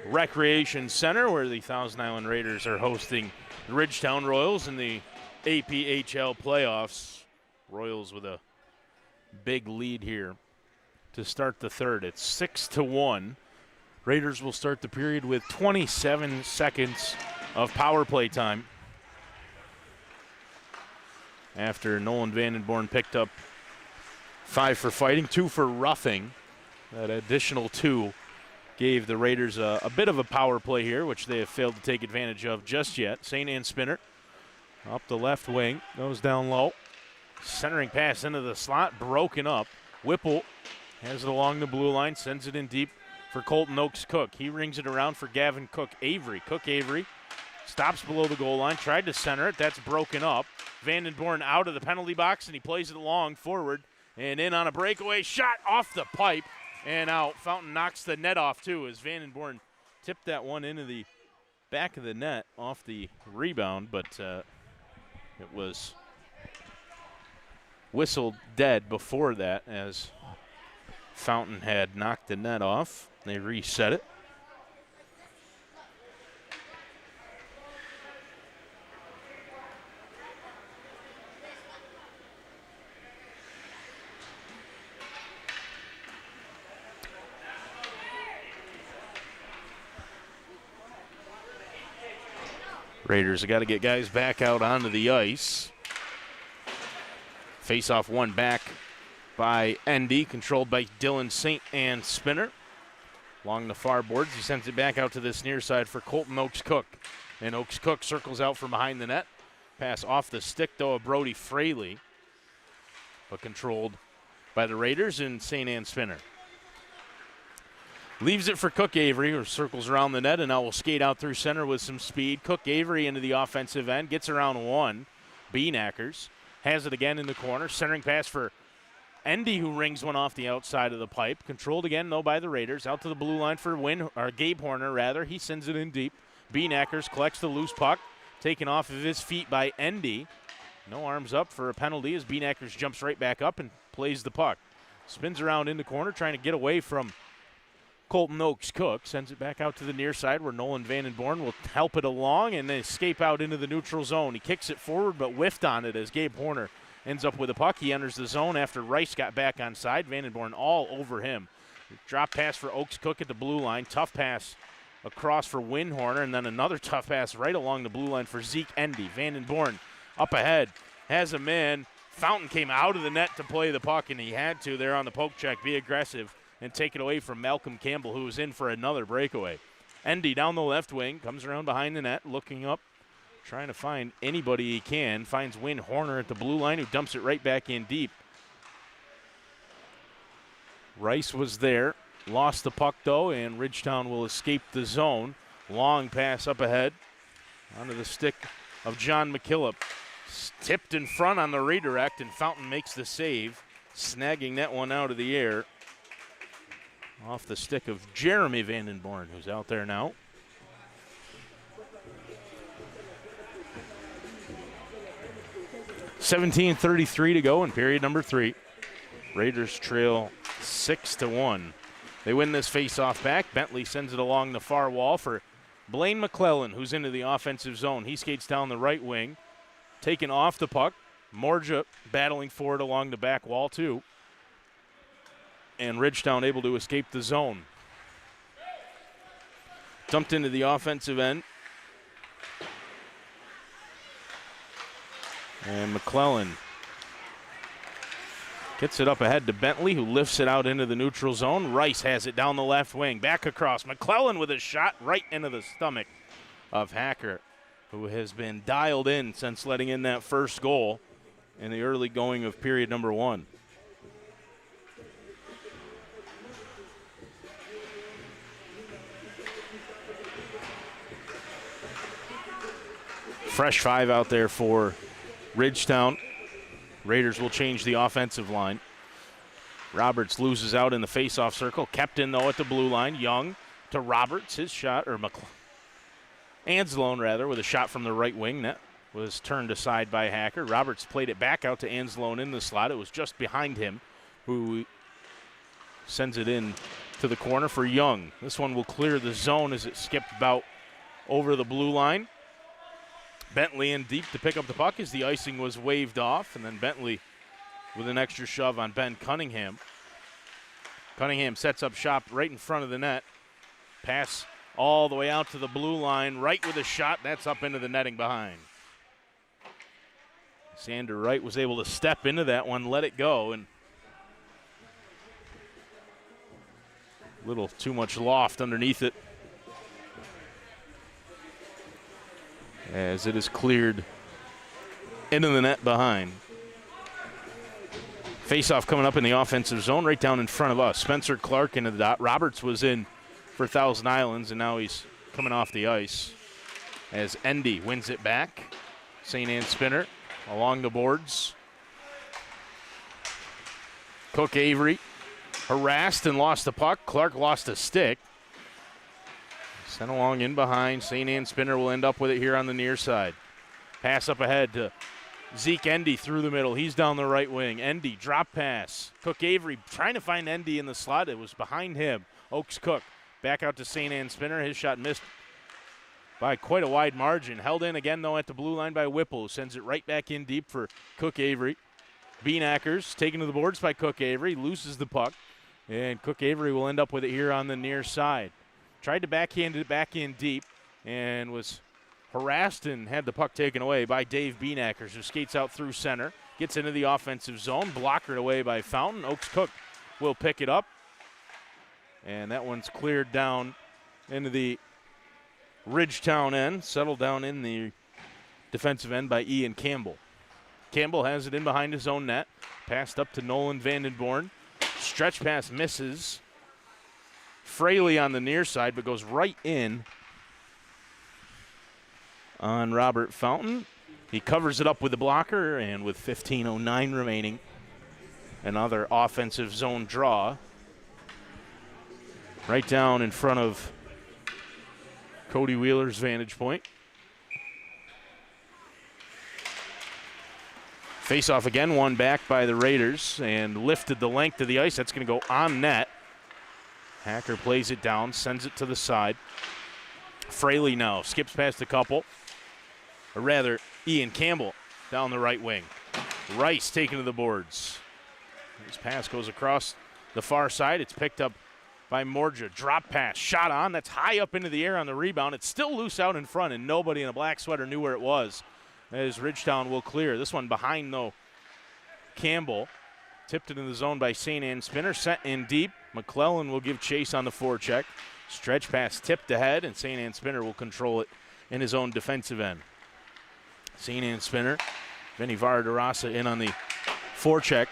Recreation Center, where the Thousand Island Raiders are hosting the Ridgetown Royals in the APHL playoffs. Royals with a big lead here to start the third. It's 6-1. Raiders will start the period with 27 seconds of power play time after Nolan Vandenborn picked up 5 for fighting, 2 for roughing. That additional 2 gave the Raiders a bit of a power play here, which they have failed to take advantage of just yet. St. Anne Spinner up the left wing, goes down low. Centering pass into the slot, broken up. Whipple has it along the blue line, sends it in deep for Colton Oaks Cook. He rings it around for Gavin Cook Avery. Cook Avery stops below the goal line, tried to center it. That's broken up. Vandenborn out of the penalty box, and he plays it long forward and in on a breakaway shot off the pipe and out. Fountain knocks the net off, too, as Vandenborn tipped that one into the back of the net off the rebound, but it was whistled dead before that as Fountain had knocked the net off. They reset it. Raiders have got to get guys back out onto the ice. Face-off one back by ND, controlled by Dylan St. Anne Spinner. Along the far boards, he sends it back out to this near side for Colton Oaks Cook. And Oaks Cook circles out from behind the net. Pass off the stick, though, of Brody Fraley, but controlled by the Raiders and St. Anne Spinner. Leaves it for Cook Avery, who circles around the net, and now will skate out through center with some speed. Cook Avery into the offensive end, gets around one. Beanackers has it again in the corner. Centering pass for Endy, who rings one off the outside of the pipe. Controlled again, though, by the Raiders. Out to the blue line for Gabe Horner, rather. He sends it in deep. Beanackers collects the loose puck, taken off of his feet by Endy. No arms up for a penalty as Beanackers jumps right back up and plays the puck. Spins around in the corner, trying to get away from Colton Oaks Cook. Sends it back out to the near side where Nolan Vandenborn will help it along and then escape out into the neutral zone. He kicks it forward but whiffed on it as Gabe Horner ends up with a puck. He enters the zone after Rice got back on side. Vandenborn all over him. Drop pass for Oaks Cook at the blue line. Tough pass across for Win Horner, and then another tough pass right along the blue line for Zeke Endy. Vandenborn up ahead, has a man. Fountain came out of the net to play the puck, and he had to there on the poke check be aggressive and take it away from Malcolm Campbell, who was in for another breakaway. Endy down the left wing, comes around behind the net, looking up, trying to find anybody he can. Finds Win Horner at the blue line, who dumps it right back in deep. Rice was there, lost the puck, though, and Ridgetown will escape the zone. Long pass up ahead onto the stick of John McKillop. Tipped in front on the redirect, and Fountain makes the save, snagging that one out of the air off the stick of Jeremy Vandenborn, who's out there now. .17:33 to go in period number 3. Raiders trail 6-1. They win this face-off back. Bentley sends it along the far wall for Blaine McClellan, who's into the offensive zone. He skates down the right wing, taken off the puck. Morja battling for it along the back wall, too. And Ridgetown able to escape the zone. Dumped into the offensive end. And McClellan gets it up ahead to Bentley, who lifts it out into the neutral zone. Rice has it down the left wing. Back across. McClellan with a shot right into the stomach of Hacker, who has been dialed in since letting in that first goal in the early going of period number 1. Fresh 5 out there for Ridgetown. Raiders will change the offensive line. Roberts loses out in the face-off circle. Kept in, though, at the blue line. Young to Roberts. His shot, or Anzalone, rather, with a shot from the right wing. That was turned aside by Hacker. Roberts played it back out to Anzalone in the slot. It was just behind him, who sends it in to the corner for Young. This one will clear the zone as it skipped about over the blue line. Bentley in deep to pick up the puck as the icing was waved off, and then Bentley with an extra shove on Ben Cunningham. Cunningham sets up shop right in front of the net. Pass all the way out to the blue line, right with a shot. That's up into the netting behind. Xander Wright was able to step into that one, let it go, and a little too much loft underneath it as it is cleared into the net behind. Face-off coming up in the offensive zone right down in front of us. Spencer Clark into the dot. Roberts was in for Thousand Islands, and now he's coming off the ice as Endy wins it back. St. Anne Spinner along the boards. Cook Avery harassed and lost the puck. Clark lost a stick. Sent along in behind. St. Anne Spinner will end up with it here on the near side. Pass up ahead to Zeke Endy through the middle. He's down the right wing. Endy, drop pass. Cook Avery trying to find Endy in the slot. It was behind him. Oaks Cook back out to St. Anne Spinner. His shot missed by quite a wide margin. Held in again, though, at the blue line by Whipple, who sends it right back in deep for Cook Avery. Beanackers taken to the boards by Cook Avery. Loses the puck. And Cook Avery will end up with it here on the near side. Tried to backhand it back in deep and was harassed and had the puck taken away by Dave Beanackers, who skates out through center, gets into the offensive zone, blockered away by Fountain. Oaks Cook will pick it up, and that one's cleared down into the Ridgetown end, settled down in the defensive end by Ian Campbell. Campbell has it in behind his own net, passed up to Nolan Vandenborn. Stretch pass misses. Fraley on the near side, but goes right in on Robert Fountain. He covers it up with the blocker, and with 15:09 remaining, another offensive zone draw. Right down in front of Cody Wheeler's vantage point. Face-off again, won back by the Raiders and lifted the length of the ice. That's going to go on net. Hacker plays it down, sends it to the side. Fraley now skips past a couple. Or rather, Ian Campbell down the right wing. Rice taken to the boards. His pass goes across the far side. It's picked up by Morja. Drop pass, shot on. That's high up into the air on the rebound. It's still loose out in front, and nobody in a black sweater knew where it was, as Ridgetown will clear. This one behind, though, Campbell. Tipped it in the zone by St. Anne Spinner. Sent in deep. McClellan will give chase on the forecheck. Stretch pass tipped ahead, and St. Anne Spinner will control it in his own defensive end. St. Anne Spinner. Vinny Varadarasa in on the forecheck.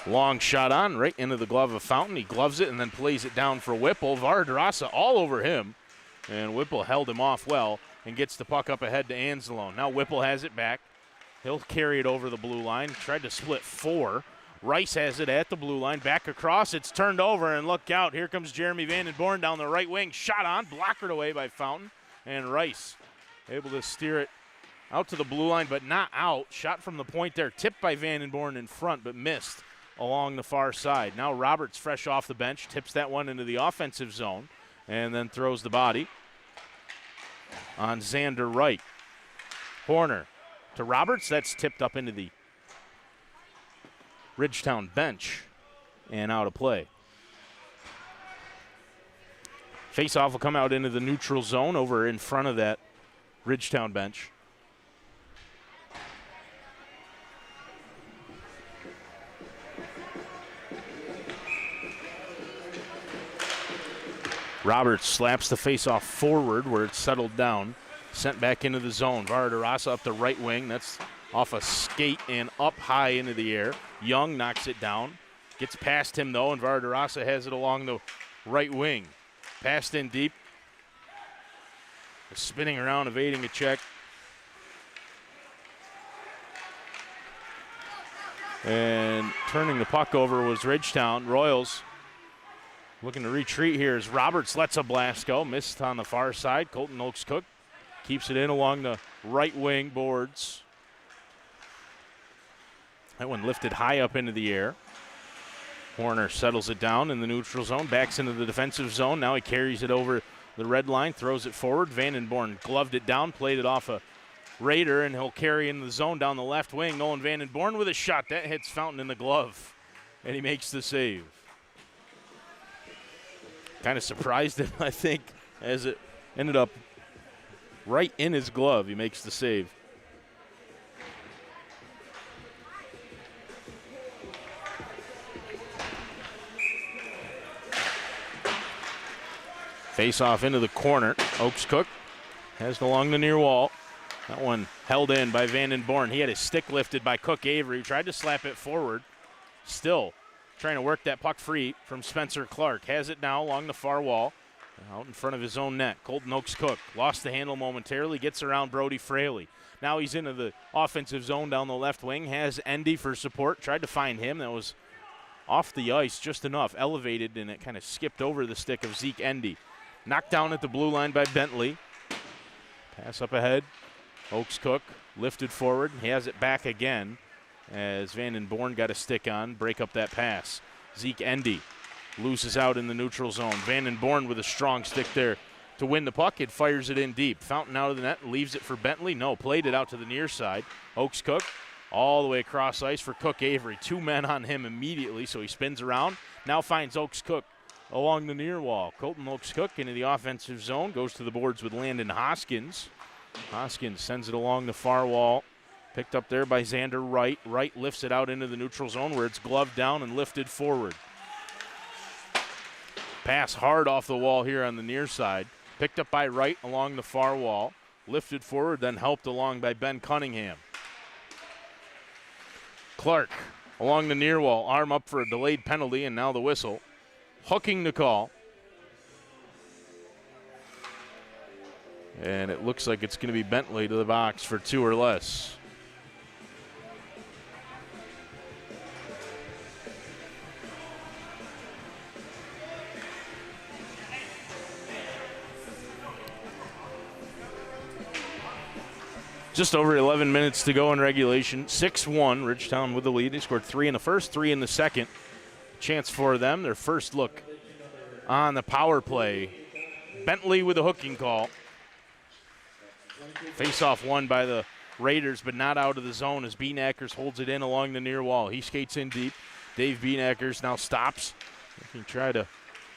Long shot on, right into the glove of Fountain. He gloves it and then plays it down for Whipple. Varadarasa all over him, and Whipple held him off well and gets the puck up ahead to Anzalone. Now Whipple has it back. He'll carry it over the blue line. Tried to split four. Rice has it at the blue line. Back across. It's turned over, and look out. Here comes Jeremy Vandenborn down the right wing. Shot on. Blockered away by Fountain. And Rice able to steer it out to the blue line, but not out. Shot from the point there. Tipped by Vandenborn in front, but missed along the far side. Now Roberts fresh off the bench. Tips that one into the offensive zone and then throws the body on Xander Wright. Horner to Roberts. That's tipped up into the Ridgetown bench and out of play. Face-off will come out into the neutral zone over in front of that Ridgetown bench. Roberts slaps the face-off forward where it's settled down. Sent back into the zone. Varadarasa up the right wing. That's off a skate and up high into the air. Young knocks it down. Gets past him, though, and Varadarasa has it along the right wing. Passed in deep. Spinning around, evading a check. And turning the puck over was Ridgetown. Royals looking to retreat here as Roberts lets a blast go. Missed on the far side. Colton Oaks Cook keeps it in along the right wing boards. That one lifted high up into the air. Horner settles it down in the neutral zone, backs into the defensive zone. Now he carries it over the red line, throws it forward. Vandenborn gloved it down, played it off a Raider, and he'll carry into the zone down the left wing. Nolan Vandenborn with a shot. That hits Fountain in the glove, and he makes the save. Kind of surprised him, I think, as it ended up right in his glove. He makes the save. Face off into the corner. Oaks Cook has it along the near wall. That one held in by Vandenborn. He had his stick lifted by Cook Avery. Tried to slap it forward. Still trying to work that puck free from Spencer Clark. Has it now along the far wall. Out in front of his own net. Colton Oaks Cook lost the handle momentarily. Gets around Brody Fraley. Now he's into the offensive zone down the left wing. Has Endy for support. Tried to find him. That was off the ice just enough. Elevated, and it kind of skipped over the stick of Zeke Endy. Knocked down at the blue line by Bentley. Pass up ahead. Oaks Cook lifted forward. He has it back again as Vandenborn got a stick on. Break up that pass. Zeke Endy loses out in the neutral zone. Vandenborn with a strong stick there to win the puck. It fires it in deep. Fountain out of the net, leaves it for Bentley. No, played it out to the near side. Oaks Cook all the way across ice for Cook Avery. 2 men on him immediately, so he spins around. Now finds Oaks Cook along the near wall. Colton Oaks Cook into the offensive zone. Goes to the boards with Landon Hoskins. Hoskins sends it along the far wall. Picked up there by Xander Wright. Wright lifts it out into the neutral zone where it's gloved down and lifted forward. Pass hard off the wall here on the near side. Picked up by Wright along the far wall. Lifted forward, then helped along by Ben Cunningham. Clark along the near wall. Arm up for a delayed penalty, and now the whistle. Hooking the call. And it looks like it's going to be Bentley to the box for 2 or less. Just over 11 minutes to go in regulation. 6-1, Ridgetown with the lead. They scored 3 in the first, 3 in the second. Chance for them, their first look on the power play. Bentley with a hooking call. Face-off won by the Raiders, but not out of the zone as Beanackers holds it in along the near wall. He skates in deep. Dave Beanackers now stops. He can try to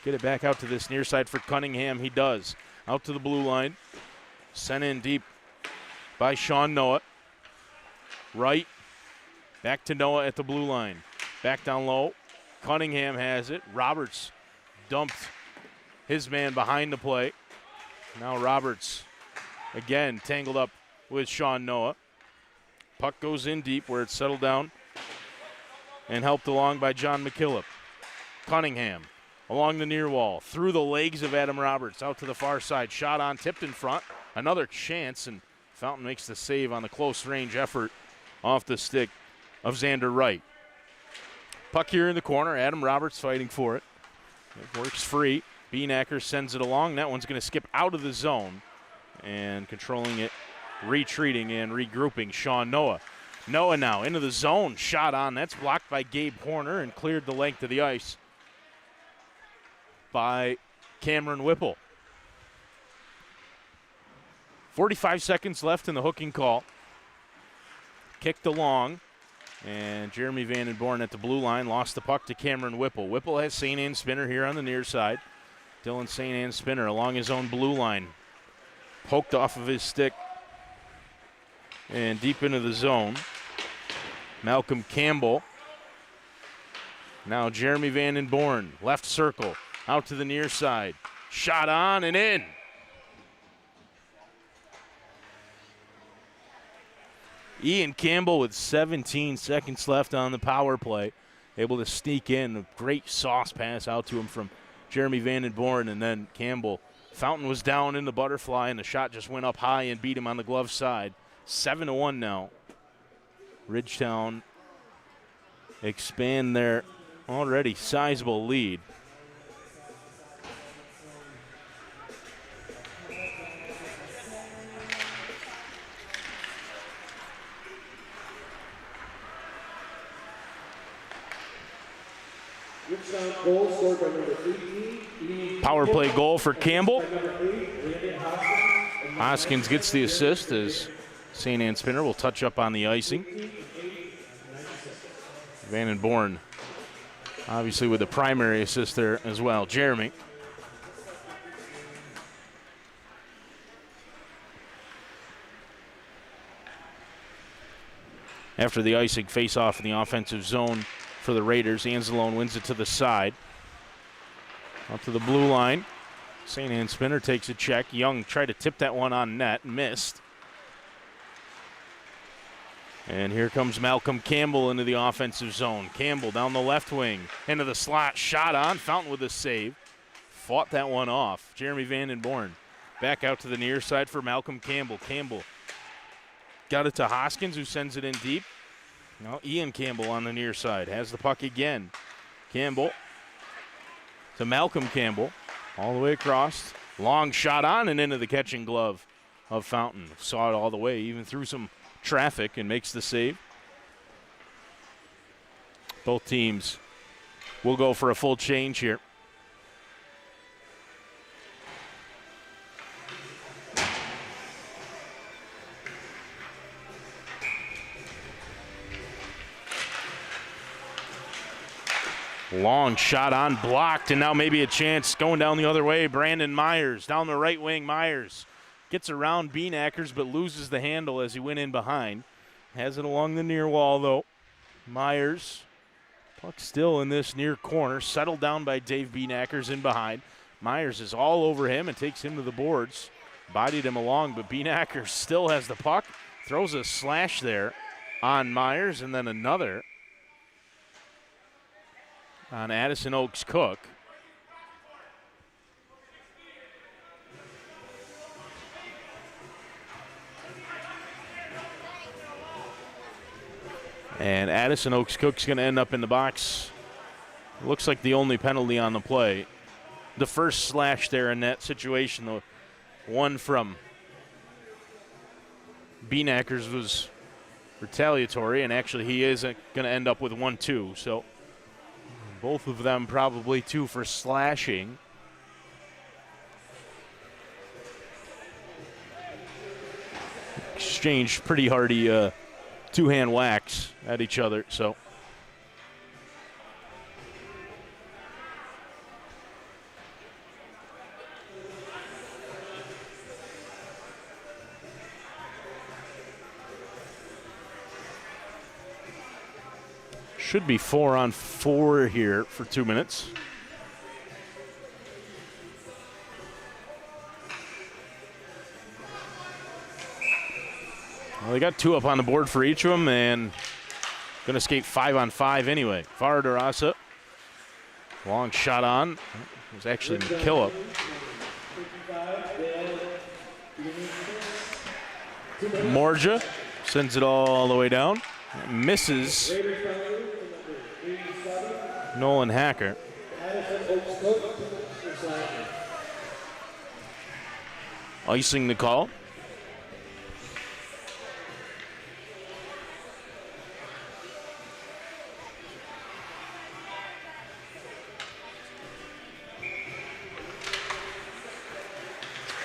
get it back out to this near side for Cunningham. He does. Out to the blue line. Sent in deep by Sean Noah. Right. Back to Noah at the blue line. Back down low. Cunningham has it. Roberts dumped his man behind the play. Now Roberts again tangled up with Sean Noah. Puck goes in deep where it's settled down and helped along by John McKillop. Cunningham along the near wall, through the legs of Adam Roberts, out to the far side. Shot on, tipped in front. Another chance, and Fountain makes the save on the close range effort off the stick of Xander Wright. Puck here in the corner. Adam Roberts fighting for it. It works free. Beanacker sends it along. That one's going to skip out of the zone. And controlling it, retreating and regrouping, Sean Noah. Noah now into the zone. Shot on. That's blocked by Gabe Horner and cleared the length of the ice by Cameron Whipple. 45 seconds left in the hooking call. Kicked along. And Jeremy Vandenborn at the blue line lost the puck to Cameron Whipple. Whipple has St. Anne Spinner here on the near side. Dylan St. Anne Spinner along his own blue line. Poked off of his stick and deep into the zone. Malcolm Campbell. Now Jeremy Vandenborn, left circle, out to the near side. Shot on and in. Ian Campbell with 17 seconds left on the power play. Able to sneak in. A great sauce pass out to him from Jeremy Vandenborn, and then Campbell. Fountain was down in the butterfly, and the shot just went up high and beat him on the glove side. 7-1 now. Ridgetown expand their already sizable lead. goal scored by number 18. Power play goal for Campbell. By number 8, Landon Hoskins. Hoskins gets the assist as St. Anne Spinner will touch up on the icing. Van Born, obviously, with the primary assist there as well. Jeremy. After the icing, face-off in the offensive zone for the Raiders. Anzalone wins it to the side. Up to the blue line. St. Anne Spinner takes a check. Young tried to tip that one on net, missed. And here comes Malcolm Campbell into the offensive zone. Campbell down the left wing, into the slot, shot on. Fountain with a save. Fought that one off. Jeremy Van Born back out to the near side for Malcolm Campbell. Campbell got it to Hoskins, who sends it in deep. Now Ian Campbell on the near side has the puck again. Campbell to Malcolm Campbell, all the way across. Long shot on and into the catching glove of Fountain. Saw it all the way, even through some traffic, and makes the save. Both teams will go for a full change here. Long shot on, blocked, and now maybe a chance going down the other way. Brandon Myers down the right wing. Myers gets around Beanackers but loses the handle as he went in behind. Has it along the near wall, though. Myers, puck still in this near corner, settled down by Dave Beanackers in behind. Myers is all over him and takes him to the boards. Bodied him along, but Beanackers still has the puck. Throws a slash there on Myers, and then another on Addison Oaks Cook. And Addison Oaks Cook's going to end up in the box. Looks like the only penalty on the play. The first slash there in that situation, the one from Beanackers was retaliatory, and actually he is going to end up with 1-2. So both of them probably 2 for slashing. Exchanged pretty hardy two-hand whacks at each other, so. Should be 4-on-4 here for 2 minutes. Well, they got 2 up on the board for each of them, and going to skate 5-on-5 anyway. Varadarasa, long shot on. It was actually McKillop. Morja sends it all the way down. Misses Nolan Hacker. Icing the call.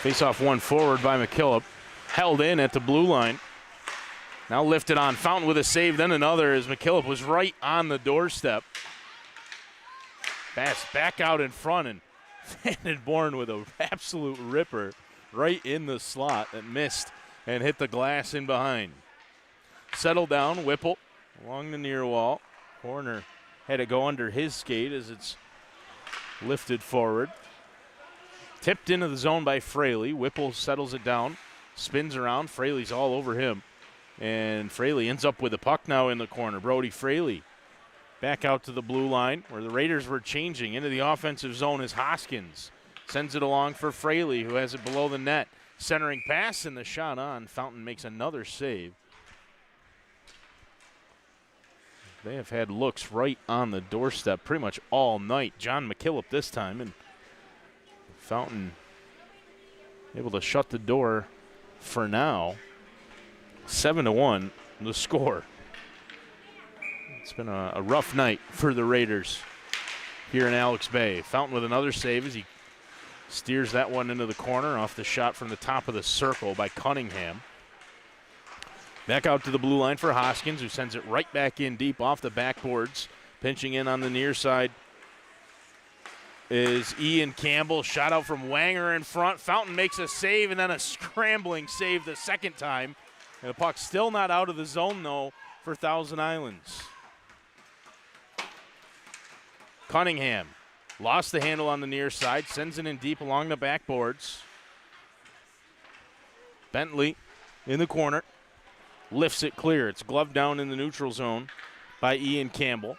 Face-off one forward by McKillop. Held in at the blue line. Now lifted on. Fountain with a save, then another as McKillop was right on the doorstep. Pass back out in front, and Van Born with an absolute ripper right in the slot that missed and hit the glass in behind. Settle down, Whipple along the near wall. Corner had to go under his skate as it's lifted forward. Tipped into the zone by Fraley. Whipple settles it down, spins around. Fraley's all over him. And Fraley ends up with the puck now in the corner. Brody Fraley back out to the blue line where the Raiders were changing. Into the offensive zone is Hoskins. Sends it along for Fraley, who has it below the net. Centering pass and the shot on. Fountain makes another save. They have had looks right on the doorstep pretty much all night. John McKillop this time, and Fountain able to shut the door for now. 7-1, the score. It's been a rough night for the Raiders. here in Alex Bay. Fountain with another save as he steers that one into the corner off the shot from the top of the circle by Cunningham. Back out to the blue line for Hoskins, who sends it right back in deep off the backboards. Pinching in on the near side is Ian Campbell. Shot out from Wanger in front. Fountain makes a save and then a scrambling save the second time. And the puck still not out of the zone, though, for Thousand Islands. Cunningham lost the handle on the near side, sends it in deep along the backboards. Bentley in the corner. Lifts it clear. It's gloved down in the neutral zone by Ian Campbell.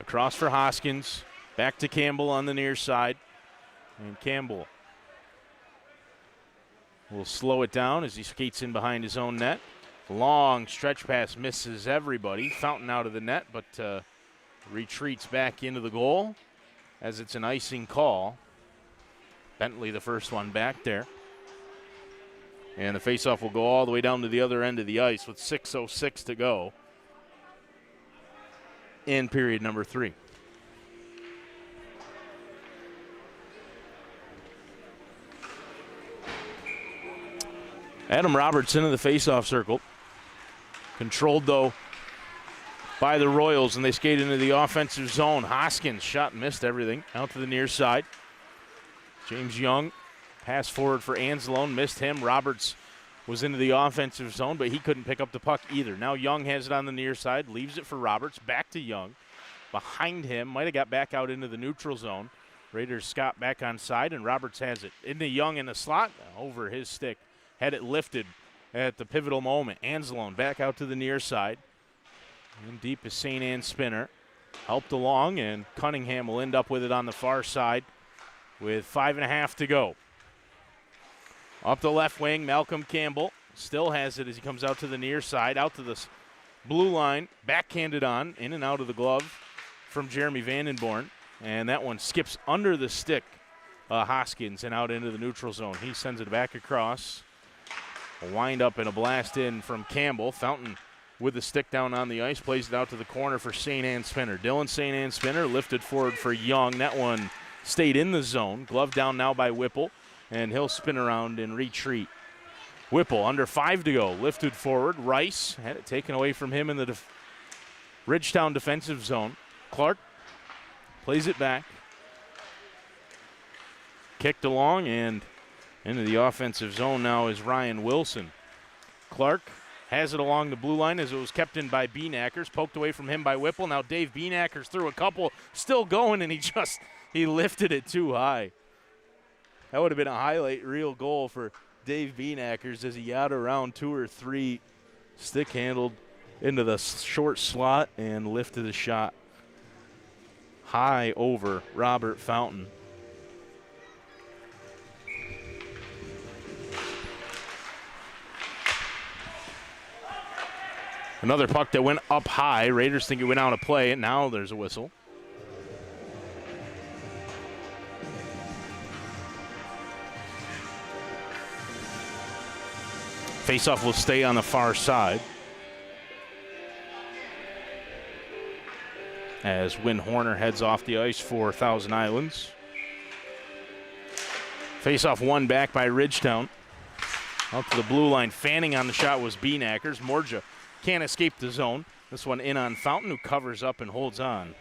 Across for Hoskins. Back to Campbell on the near side. And Campbell will slow it down as he skates in behind his own net. Long stretch pass misses everybody. Fountain out of the net, but retreats back into the goal as it's an icing call. Bentley the first one back there. And the faceoff will go all the way down to the other end of the ice with 6:06 to go in period number 3. Adam Robertson in the faceoff circle. Controlled, though, by the Royals, and they skate into the offensive zone. Hoskins shot and missed everything. Out to the near side. James Young. Pass forward for Anzalone, missed him. Roberts was into the offensive zone, but he couldn't pick up the puck either. Now Young has it on the near side, leaves it for Roberts, back to Young. Behind him, might have got back out into the neutral zone. Raiders Scott back on side, and Roberts has it. Into Young in the slot, over his stick. Had it lifted at the pivotal moment. Anzalone back out to the near side. In deep is St. Anne Spinner. Helped along, and Cunningham will end up with it on the far side with 5.5 to go. Up the left wing, Malcolm Campbell still has it as he comes out to the near side, out to the blue line, backhanded on, in and out of the glove from Jeremy Vandenborn. And that one skips under the stick, Hoskins, and out into the neutral zone. He sends it back across. A wind up and a blast in from Campbell. Fountain with the stick down on the ice, plays it out to the corner for St. Anne Spinner. Dylan St. Anne Spinner lifted forward for Young. That one stayed in the zone. Glove down now by Whipple. And he'll spin around and retreat. Whipple under 5 to go. Lifted forward. Rice had it taken away from him in the Ridgetown defensive zone. Clark plays it back. Kicked along and into the offensive zone now is Ryan Wilson. Clark has it along the blue line as it was kept in by Beanackers. Poked away from him by Whipple. Now Dave Beanackers threw a couple. Still going, and he lifted it too high. That would have been a highlight reel goal for Dave Beanackers as he got around 2 or 3, stick handled into the short slot and lifted the shot high over Robert Fountain. Another puck that went up high. Raiders think it went out of play, and now there's a whistle. Faceoff will stay on the far side as Win Horner heads off the ice for Thousand Islands. Faceoff won back by Ridgetown. Out to the blue line, fanning on the shot was Beanackers. Morja can't escape the zone. This one in on Fountain, who covers up and holds on.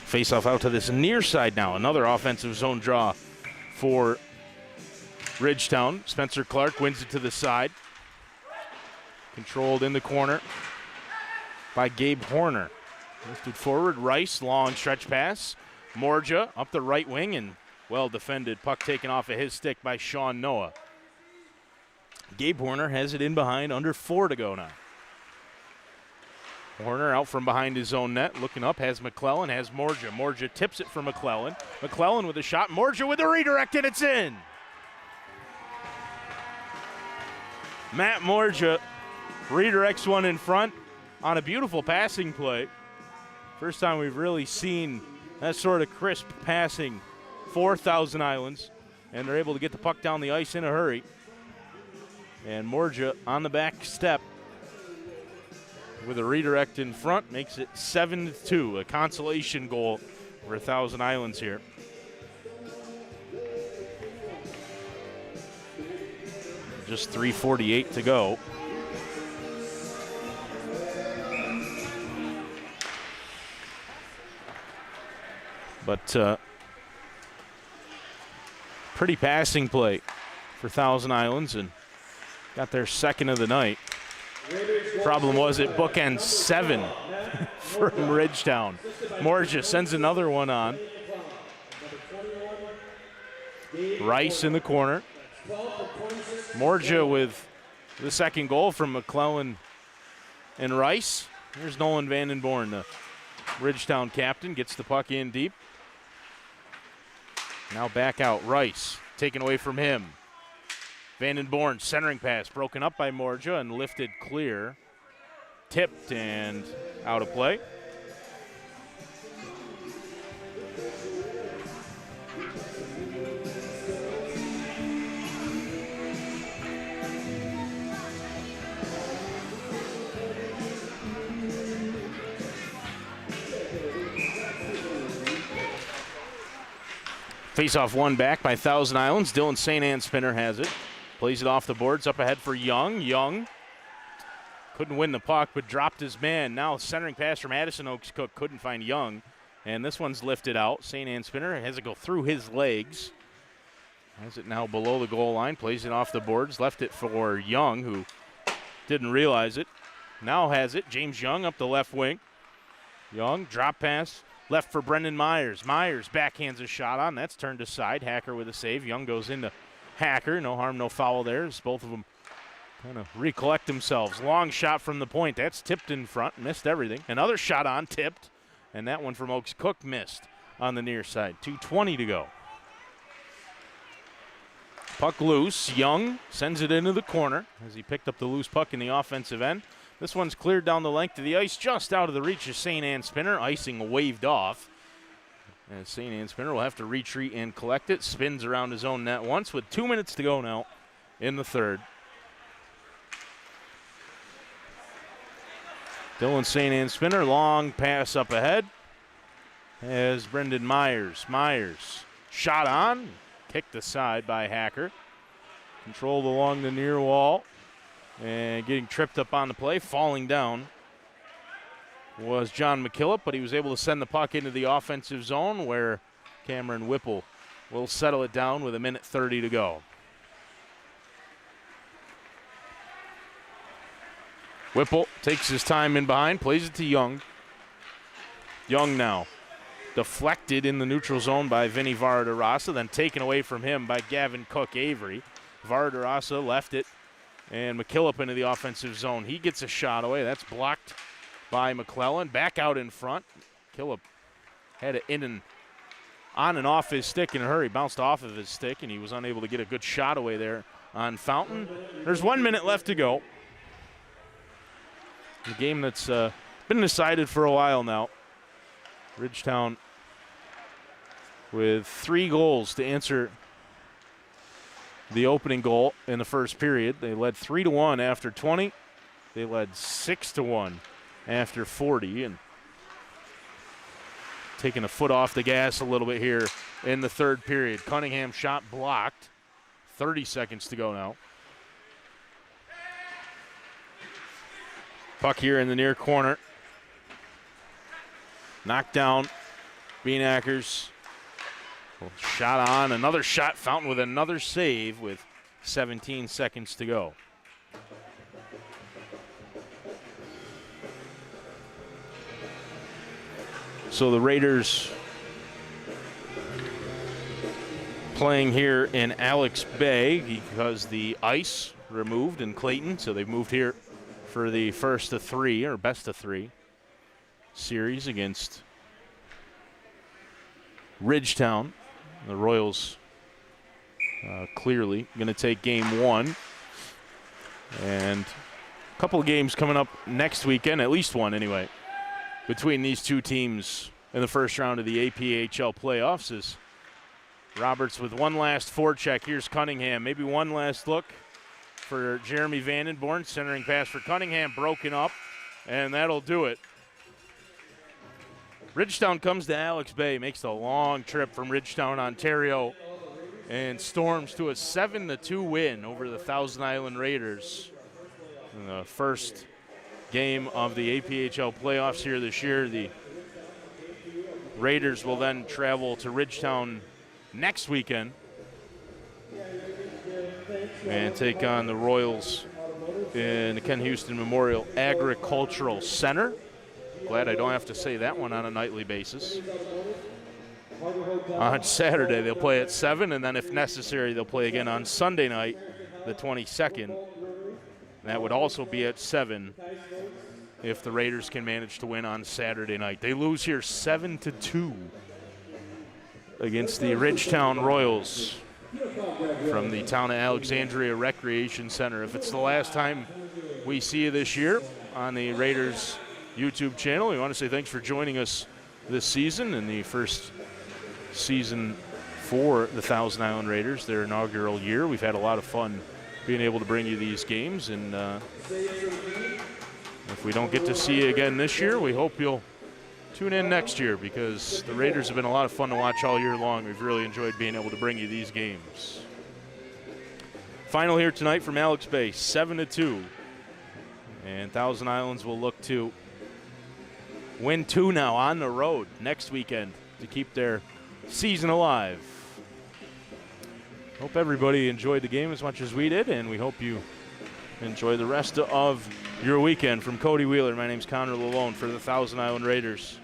Face-off out to this near side now. Another offensive zone draw for Ridgetown. Spencer Clark wins it to the side. Controlled in the corner by Gabe Horner. Lifted forward, Rice, long stretch pass. Morja up the right wing and well defended. Puck taken off of his stick by Sean Noah. Gabe Horner has it in behind, under 4 to go now. Horner out from behind his own net, looking up, has McClellan, has Morja. Morja tips it for McClellan. McClellan with a shot, Morja with a redirect, and it's in. Matt Morja redirects one in front on a beautiful passing play. First time we've really seen that sort of crisp passing for Thousand Islands, and they're able to get the puck down the ice in a hurry. And Morja on the back step with a redirect in front makes it 7-2, a consolation goal for Thousand Islands here. Just 3:48 to go. But pretty passing play for Thousand Islands, and got their second of the night. Problem was it bookends 7 from Ridgetown. Morja sends another one on. Rice in the corner. Morja with the second goal from McClellan and Rice. Here's Nolan Vandenborn, the Ridgetown captain, gets the puck in deep. Now back out, Rice, taken away from him. Vandenborn, centering pass, broken up by Morja and lifted clear. Tipped and out of play. Face-off one back by Thousand Islands. Dylan St. Anne Spinner has it. Plays it off the boards, up ahead for Young. Young couldn't win the puck, but dropped his man. Now centering pass from Addison Oaks Cook, couldn't find Young. And this one's lifted out. St. Anne Spinner has it go through his legs. Has it now below the goal line, plays it off the boards, left it for Young, who didn't realize it. Now has it, James Young up the left wing. Young, drop pass, left for Brendan Myers. Myers backhands a shot on, that's turned aside. Hacker with a save. Young goes into Hacker, no harm, no foul there as both of them kind of recollect themselves. Long shot from the point, that's tipped in front, missed everything. Another shot on, tipped, and that one from Oaks Cook missed on the near side. 2:20 to go. Puck loose, Young sends it into the corner as he picked up the loose puck in the offensive end. This one's cleared down the length of the ice, just out of the reach of St. Anne Spinner. Icing waved off. And St. Anne Spinner will have to retreat and collect it. Spins around his own net once with 2 minutes to go now in the third. Dylan St. Anne Spinner, long pass up ahead. As Brendan Myers. Myers shot on, kicked aside by Hacker. Controlled along the near wall. And getting tripped up on the play, falling down was John McKillop, but he was able to send the puck into the offensive zone where Cameron Whipple will settle it down with 1:30 to go. Whipple takes his time in behind, plays it to Young. Young now deflected in the neutral zone by Vinny Varadarasa, then taken away from him by Gavin Cook Avery. Varadarasa left it, and McKillop into the offensive zone. He gets a shot away. That's blocked by McClellan. Back out in front. McKillop had it in and on and off his stick in a hurry. Bounced off of his stick, and he was unable to get a good shot away there on Fountain. There's 1 minute left to go. A game that's been decided for a while now. Ridgetown with 3 goals to answer the opening goal in the first period. They led 3-1 after 20. They led 6-1 after 40, and taking a foot off the gas a little bit here in the third period. Cunningham shot blocked. 30 seconds to go now. Puck here in the near corner. Knocked down. Beanackers. Shot on, another shot. Fountain with another save with 17 seconds to go. So the Raiders playing here in Alex Bay because the ice removed in Clayton, so they've moved here for the first of 3 or best of 3 series against Ridgetown. The Royals clearly going to take game 1. And a couple of games coming up next weekend, at least one anyway, between these two teams in the first round of the APHL playoffs. Is Roberts with one last forecheck. Here's Cunningham. Maybe one last look for Jeremy Vandenborn. Centering pass for Cunningham, broken up, and that'll do it. Ridgetown comes to Alex Bay, makes a long trip from Ridgetown, Ontario, and storms to a 7-2 win over the Thousand Island Raiders in the first game of the APHL playoffs here this year. The Raiders will then travel to Ridgetown next weekend and take on the Royals in the Ken Houston Memorial Agricultural Center. Glad I don't have to say that one on a nightly basis. On Saturday, they'll play at 7, and then if necessary, they'll play again on Sunday night, the 22nd. That would also be at 7 if the Raiders can manage to win on Saturday night. They lose here 7-2 against the Ridgetown Royals from the town of Alexandria Recreation Center. If it's the last time we see you this year on the Raiders YouTube channel, we want to say thanks for joining us this season in the first season for the Thousand Island Raiders, their inaugural year. We've had a lot of fun being able to bring you these games, and if we don't get to see you again this year, we hope you'll tune in next year, because the Raiders have been a lot of fun to watch all year long. We've really enjoyed being able to bring you these games. Final here tonight from Alex Bay, 7-2. And Thousand Islands will look to win 2 now on the road next weekend to keep their season alive. Hope everybody enjoyed the game as much as we did, and we hope you enjoy the rest of your weekend. From Cody Wheeler, my name's Connor Lalone for the Thousand Island Raiders.